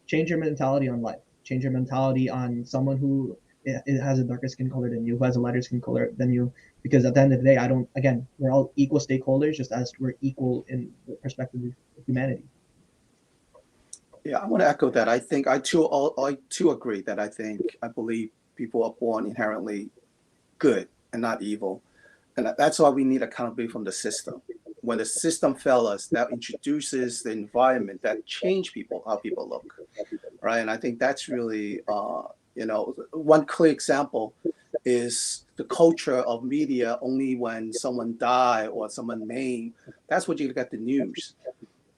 S4: change your mentality on life, change your mentality on someone who it has a darker skin color than you, who has a lighter skin color than you, because at the end of the day, I don't, again, we're all equal stakeholders, just as we're equal in the perspective of humanity.
S3: Yeah, I want to echo that. I think I too agree that I believe people are born inherently good and not evil, and that's why we need accountability from the system. When the system fails us, that introduces the environment that change people, how people look, right? And I think that's really, one clear example is the culture of media. Only when someone die or someone named, that's what you get the news.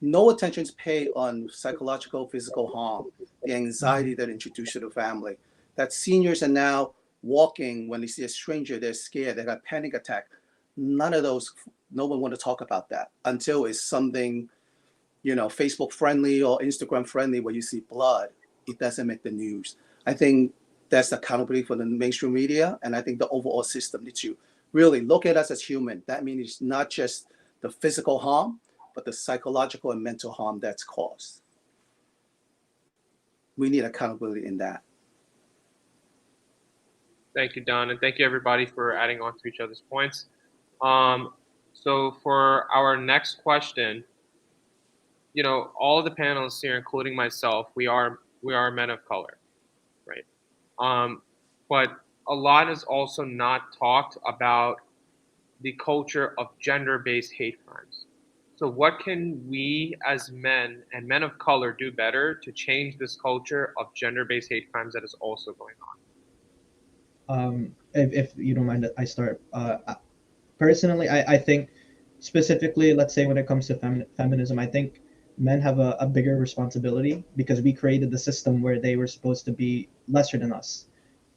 S3: No attention is paid on psychological, physical harm, the anxiety that introduced to the family. That seniors are now walking when they see a stranger, they're scared, they got panic attack. None of those, no one want to talk about that until it's something, Facebook friendly or Instagram friendly where you see blood. It doesn't make the news. I think that's accountability for the mainstream media, and I think the overall system needs to really look at us as human. That means it's not just the physical harm, but the psychological and mental harm that's caused. We need accountability in that.
S1: Thank you, Don, and thank you everybody for adding on to each other's points. So for our next question, all of the panelists here, including myself, we are men of color, right? But a lot is also not talked about the culture of gender-based hate crimes. So what can we as men and men of color do better to change this culture of gender-based hate crimes that is also going
S4: on? If you don't mind, I start. Personally, I think specifically, let's say when it comes to feminism, I think men have a bigger responsibility because we created the system where they were supposed to be lesser than us.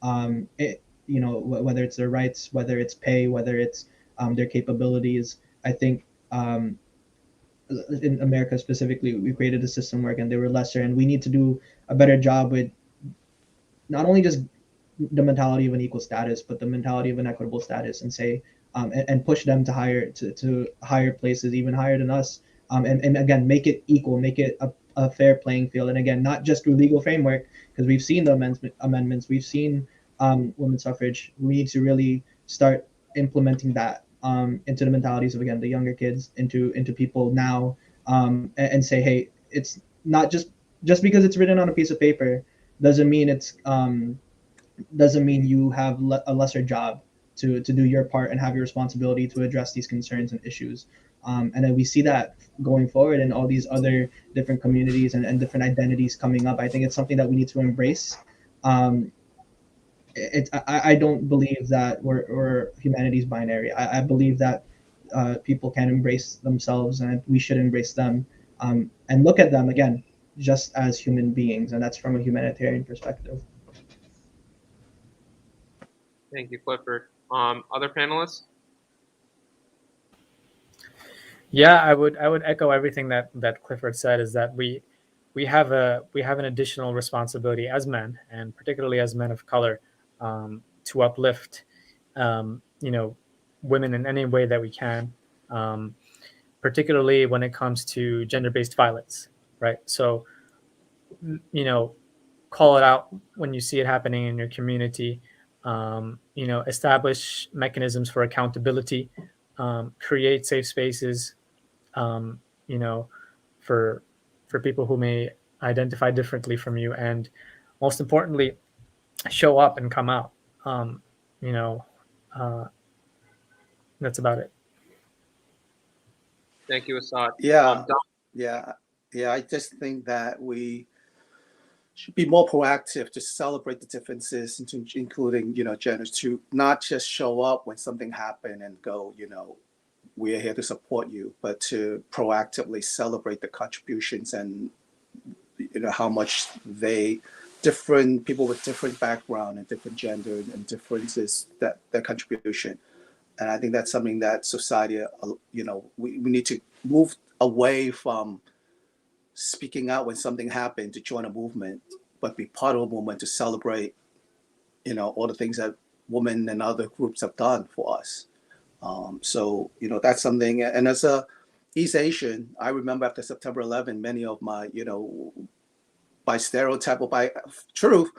S4: Whether it's their rights, whether it's pay, whether it's their capabilities. I think in America specifically, we created a system where again they were lesser, and we need to do a better job with not only just the mentality of an equal status, but the mentality of an equitable status, and say and push them to higher places, even higher than us, and again make it equal, make it a fair playing field, and again not just through legal framework, because we've seen the amendments, we've seen women's suffrage. We need to really start implementing that into the mentalities of again the younger kids, into people now, and say, hey, it's not just because it's written on a piece of paper doesn't mean you have a lesser job to do your part and have your responsibility to address these concerns and issues. And then we see that going forward in all these other different communities and different identities coming up. I think it's something that we need to embrace. I don't believe that we're humanity's binary. I believe that people can embrace themselves, and we should embrace them, and look at them again just as human beings, and that's from a humanitarian perspective.
S1: Thank you, Clifford. Other panelists?
S2: Yeah, I would echo everything that Clifford said. Is that we have an additional responsibility as men, and particularly as men of color, to uplift women in any way that we can, particularly when it comes to gender-based violence, right? So call it out when you see it happening in your community. Establish mechanisms for accountability, create safe spaces, um, you know, for people who may identify differently from you, and most importantly, show up and come out. Um, you know, uh, that's about it.
S1: Thank you, Asad.
S3: Yeah, yeah. I just think that we should be more proactive to celebrate the differences, including genders, to not just show up when something happened and go we are here to support you, but to proactively celebrate the contributions and how much different people with different background and different gender and differences, that their contribution. And I think that's something that society, we need to move away from speaking out when something happened to join a movement, but be part of a movement to celebrate, all the things that women and other groups have done for us. So, that's something. And as a East Asian, I remember after September 11, many of my, by stereotype or by truth,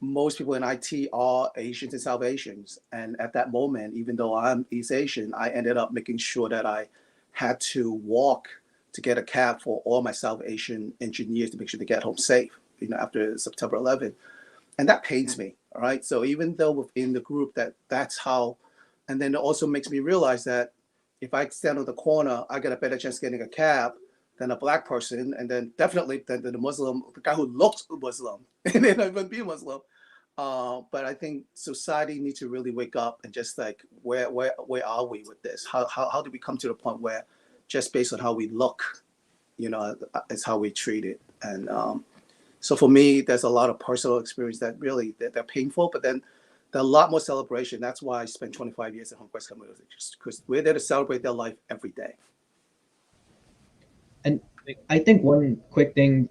S3: most people in IT are Asians and South Asians. And at that moment, even though I'm East Asian, I ended up making sure that I had to walk to get a cab for all my South Asian engineers to make sure they get home safe, after September 11. And that pains me, all right? So even though within the group that's how, and then it also makes me realize that if I stand on the corner, I get a better chance getting a cab than a Black person, and then definitely than the Muslim, the guy who looks Muslim, and then not even be Muslim. But I think society needs to really wake up and just like, where are we with this? How do we come to the point where just based on how we look, is how we treat it? And so for me, there's a lot of personal experience that really they're painful, but then there's a lot more celebration. That's why I spent 25 years at Homecrest Community, just because we're there to celebrate their life every day.
S4: And I think one quick thing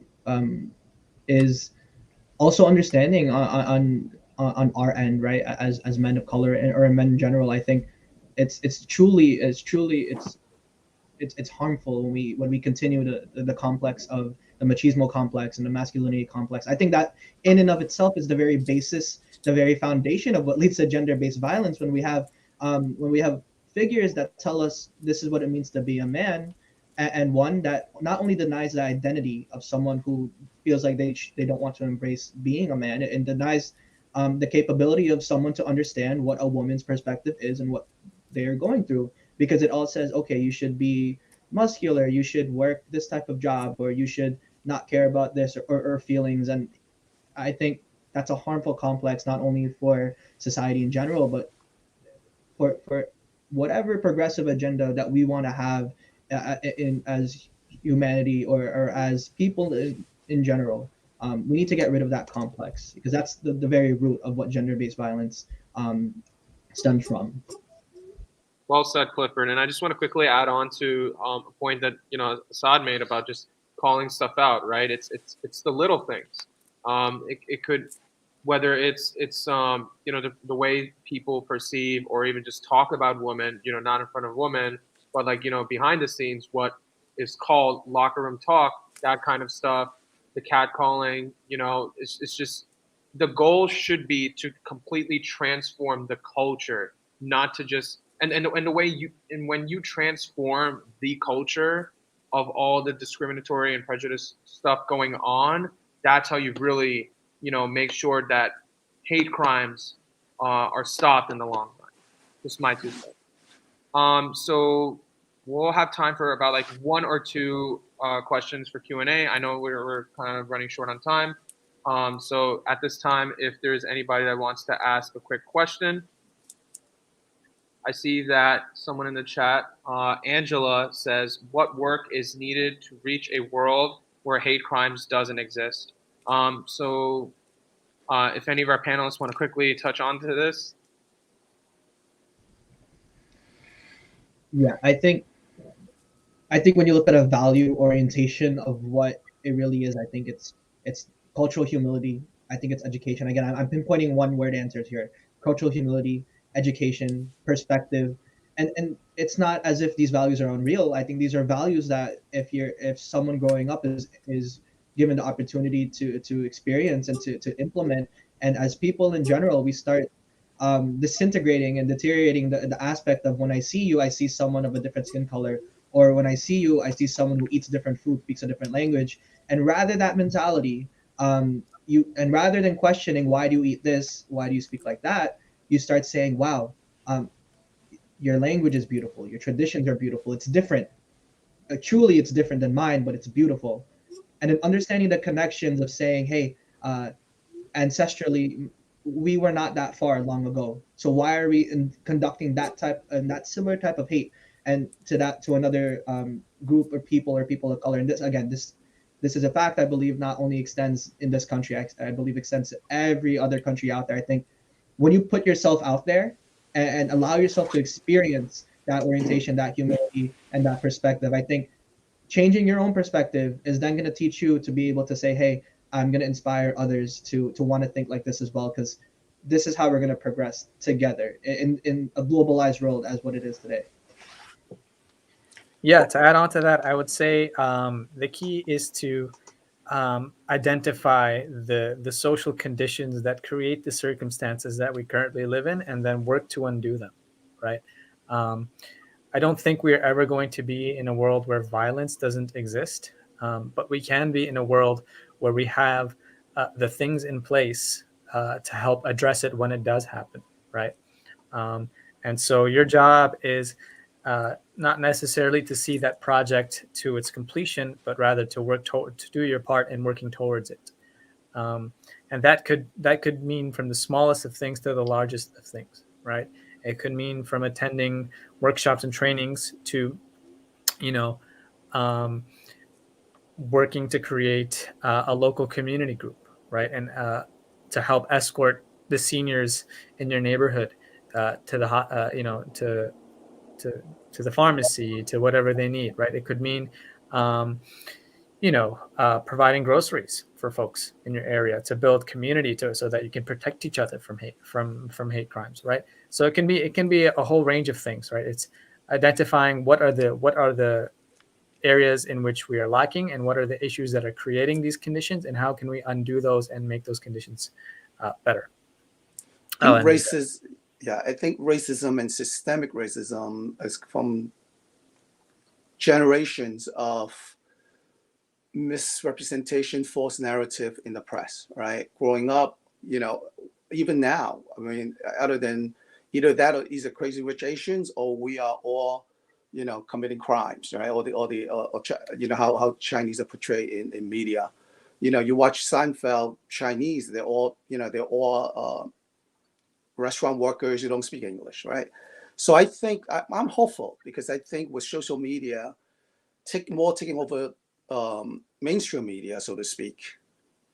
S4: is also understanding on our end, right? As men of color or men in general, I think it's truly harmful when we continue the complex of the machismo complex and the masculinity complex. I think that in and of itself is the very basis, the very foundation of what leads to gender-based violence. When we have figures that tell us this is what it means to be a man, and one that not only denies the identity of someone who feels like they don't want to embrace being a man, and denies the capability of someone to understand what a woman's perspective is and what they are going through, because it all says, okay, you should be muscular, you should work this type of job, or you should not care about this or feelings. And I think that's a harmful complex, not only for society in general, but for whatever progressive agenda that we want to have as humanity or as people in general. We need to get rid of that complex, because that's the very root of what gender-based violence stems from.
S1: Well said, Clifford. And I just want to quickly add on to a point that Asad made about just calling stuff out. Right? It's the little things. It could, whether it's the way people perceive or even just talk about women, not in front of women, but like behind the scenes, what is called locker room talk, that kind of stuff, the catcalling. It's just, the goal should be to completely transform the culture, not to just and the way when you transform the culture of all the discriminatory and prejudice stuff going on, that's how you really make sure that hate crimes are stopped in the long run. Just my 2 cents. So we'll have time for about like 1 or 2 questions for Q&A. I know we're kind of running short on time. So at this time, if there's anybody that wants to ask a quick question. I see that someone in the chat, Angela, says, what work is needed to reach a world where hate crimes doesn't exist? So if any of our panelists want to quickly touch on to this.
S4: Yeah, I think when you look at a value orientation of what it really is, I think it's cultural humility. I think it's education. Again, I'm pinpointing one word answers here: cultural humility, education, perspective. And it's not as if these values are unreal. I think these are values that if someone growing up is given the opportunity to experience and to implement, and as people in general, we start disintegrating and deteriorating the aspect of, when I see you, I see someone of a different skin color, or when I see you, I see someone who eats different food, speaks a different language. And rather that mentality, rather than questioning, why do you eat this, why do you speak like that, you start saying, wow, your language is beautiful, your traditions are beautiful, it's different. Truly, it's different than mine, but it's beautiful. And then understanding the connections of saying, hey, ancestrally, we were not that far long ago. So why are we conducting that similar type of hate? and to another group or people of color. And this is a fact I believe not only extends in this country, I believe extends to every other country out there. I think when you put yourself out there and allow yourself to experience that orientation, that humility, and that perspective, I think changing your own perspective is then going to teach you to be able to say, hey, I'm going to inspire others to want to think like this as well, because this is how we're going to progress together in a globalized world as what it is today.
S2: Yeah, to add on to that, I would say the key is to identify the social conditions that create the circumstances that we currently live in, and then work to undo them. Right. Um, I don't think we're ever going to be in a world where violence doesn't exist, but we can be in a world where we have the things in place to help address it when it does happen. Right. Um, and so your job is not necessarily to see that project to its completion, but rather to to do your part in working towards it. Um, and that could mean from the smallest of things to the largest of things, right? It could mean from attending workshops and trainings to, you know, um, working to create a local community group, right? And to help escort the seniors in your neighborhood to the to to the pharmacy, to whatever they need, right? It could mean um, providing groceries for folks in your area to build community so that you can protect each other from hate crimes, right? So it can be a whole range of things, right? It's identifying what are the areas in which we are lacking, and what are the issues that are creating these conditions, and how can we undo those and make those conditions better.
S3: I
S2: I'll
S3: think
S2: end with that.
S3: racism, yeah, I think racism and systemic racism is from generations of misrepresentation, false narrative in the press, right? Growing up, even now, I mean, other than either that or either crazy rich Asians, or we are all, committing crimes, right? How Chinese are portrayed in media. You watch Seinfeld, Chinese, they're all restaurant workers who don't speak English, right? So I think I'm hopeful, because I think with social media taking over mainstream media, so to speak,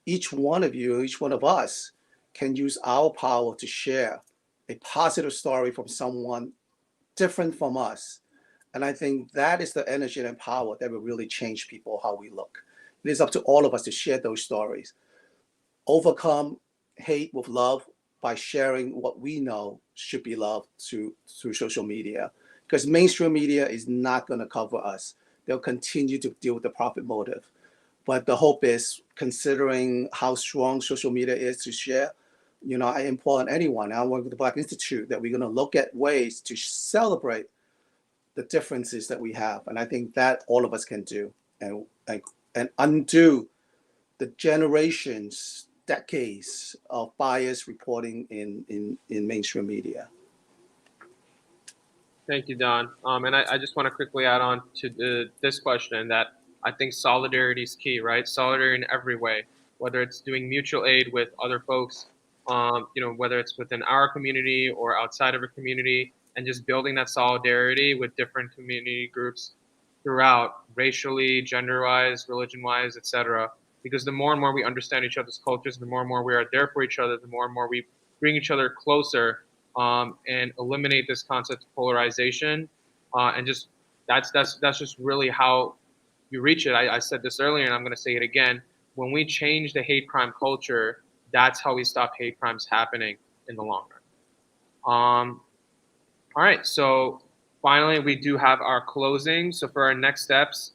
S3: each one of you, each one of us can use our power to share a positive story from someone different from us. And I think that is the energy and power that will really change people, how we look. It is up to all of us to share those stories, overcome hate with love by sharing what we know should be loved through social media. Because mainstream media is not going to cover us. They'll continue to deal with the profit motive. But the hope is, considering how strong social media is to share, I implore on anyone, I work with the Black Institute, that we're going to look at ways to celebrate the differences that we have. And I think that all of us can do, and undo the generations, decades of bias reporting in mainstream media.
S1: Thank you, Don. And I just want to quickly add on to this question, that I think solidarity is key, right? Solidarity in every way, whether it's doing mutual aid with other folks, whether it's within our community or outside of a community, and just building that solidarity with different community groups throughout, racially, gender-wise, religion-wise, etc. Because the more and more we understand each other's cultures, the more and more we are there for each other, the more and more we bring each other closer, and eliminate this concept of polarization, and just that's just really how you reach it. I said this earlier, and I'm going to say it again. When we change the hate crime culture, that's how we stop hate crimes happening in the long run. All right, so finally, we do have our closing. So for our next steps,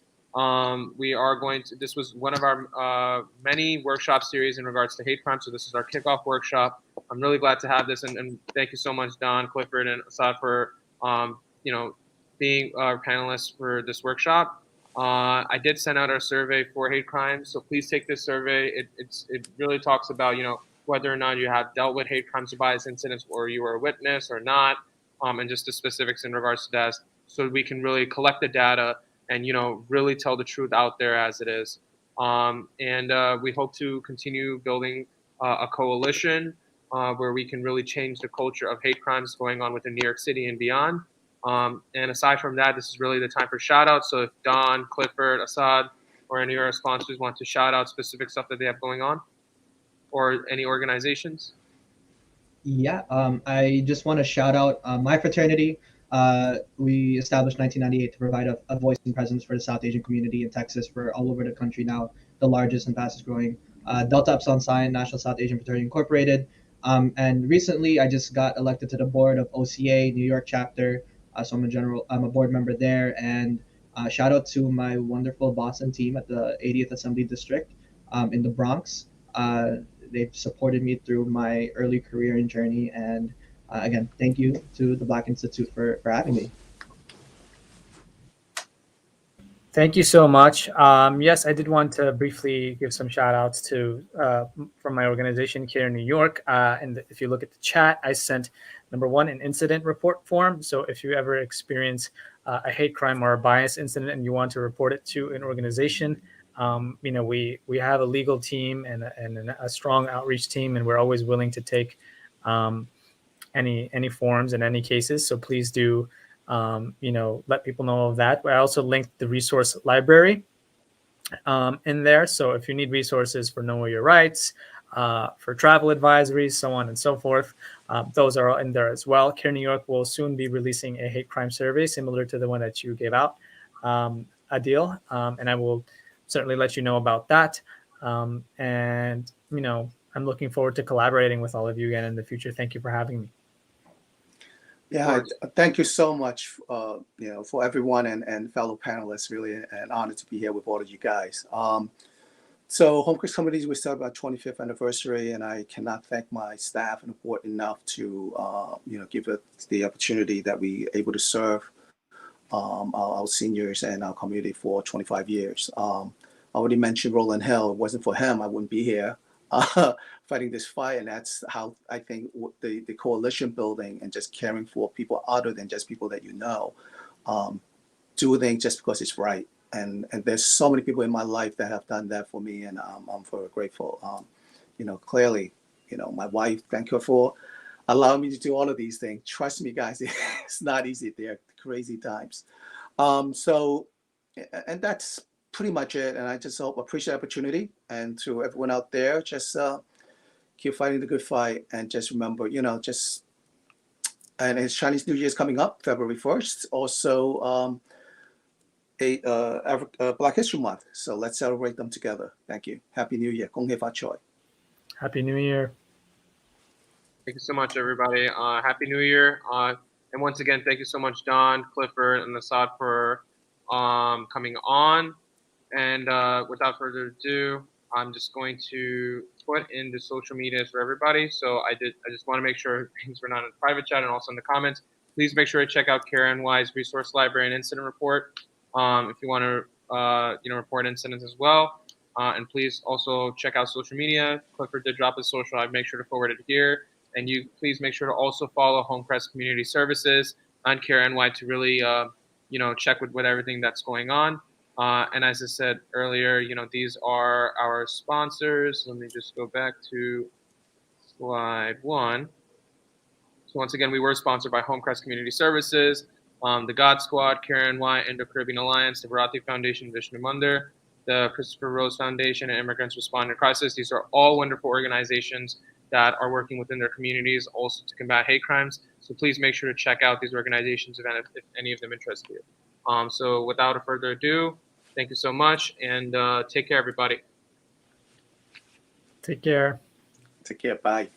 S1: we are going to. This was one of our many workshop series in regards to hate crime. So this is our kickoff workshop. I'm really glad to have this, and thank you so much, Don, Clifford, and Asad, for being our panelists for this workshop. I did send out our survey for hate crimes, so please take this survey. It really talks about whether or not you have dealt with hate crimes or bias incidents, or you were a witness or not, and just the specifics in regards to that, so we can really collect the data and really tell the truth out there as it is. And we hope to continue building a coalition where we can really change the culture of hate crimes going on within New York City and beyond. And aside from that, this is really the time for shout outs. So if Don, Clifford, Asad, or any of our sponsors want to shout out specific stuff that they have going on, or any organizations.
S4: Yeah, I just want to shout out my fraternity. We established 1998 to provide a voice and presence for the South Asian community in Texas. We're all over the country now, the largest and fastest growing. Delta Upsilon Psi, National South Asian Fraternity Incorporated. And recently, I just got elected to the board of OCA New York chapter. So I'm a board member there. And shout out to my wonderful boss and team at the 80th Assembly District in the Bronx. They've supported me through my early career and journey. And again, thank you to the Black Institute for having me.
S2: Thank you so much. Yes, I did want to briefly give some shout outs to from my organization here in New York. And if you look at the chat, I sent number one, an incident report form. So if you ever experience a hate crime or a bias incident and you want to report it to an organization, we have a legal team and a strong outreach team, and we're always willing to take any forms in any cases. So please do, let people know of that. I also linked the resource library in there. So if you need resources for Know Your Rights, for travel advisories, so on and so forth, those are all in there as well. CAIR New York will soon be releasing a hate crime survey similar to the one that you gave out, Adeel, and I will certainly let you know about that. And I'm looking forward to collaborating with all of you again in the future. Thank you for having me.
S3: Yeah, thank you so much, for everyone and fellow panelists. Really an honor to be here with all of you guys. So Homecrest Communities, we celebrate our 25th anniversary, and I cannot thank my staff and the board enough to, give us the opportunity that we able to serve our seniors and our community for 25 years. I already mentioned Roland Hill. If it wasn't for him, I wouldn't be here fighting this fight. And that's how I think the coalition building and just caring for people other than just people that do things just because it's right. And there's so many people in my life that have done that for me, and I'm very grateful. Clearly, my wife, thank her for allowing me to do all of these things. Trust me, guys, it's not easy. They're crazy times. And that's pretty much it. And I just appreciate the opportunity. And to everyone out there, just keep fighting the good fight. And just remember, and it's Chinese New Year is coming up, February 1st. Also, Black History Month. So let's celebrate them together. Thank you. Happy New Year. Kong Hei Fa Choi.
S2: Happy New Year.
S1: Thank you so much, everybody. Happy New Year. And once again, thank you so much, Don, Clifford, and Asad for coming on. And without further ado, I'm just going to put in the social medias for everybody. So I just want to make sure things were not in the private chat and also in the comments. Please make sure to check out CAIR-NY's resource library and incident report if you want to report incidents as well. And please also check out social media. Clifford did drop his social. I'd make sure to forward it here. And you please make sure to also follow Homecrest Community Services on CAIR-NY to really check with everything that's going on. And as I said earlier, these are our sponsors. Let me just go back to slide 1. So once again, we were sponsored by Homecrest Community Services, the God Squad, CAIR-NY, Indo-Caribbean Alliance, the Bharati Foundation, Vishnu Mandir, the Christopher Rose Foundation, and Immigrants Respond in Crisis. These are all wonderful organizations that are working within their communities also to combat hate crimes. So please make sure to check out these organizations if any of them interest you. So without further ado, thank you so much, and take care, everybody.
S2: Take care.
S3: Take care. Bye.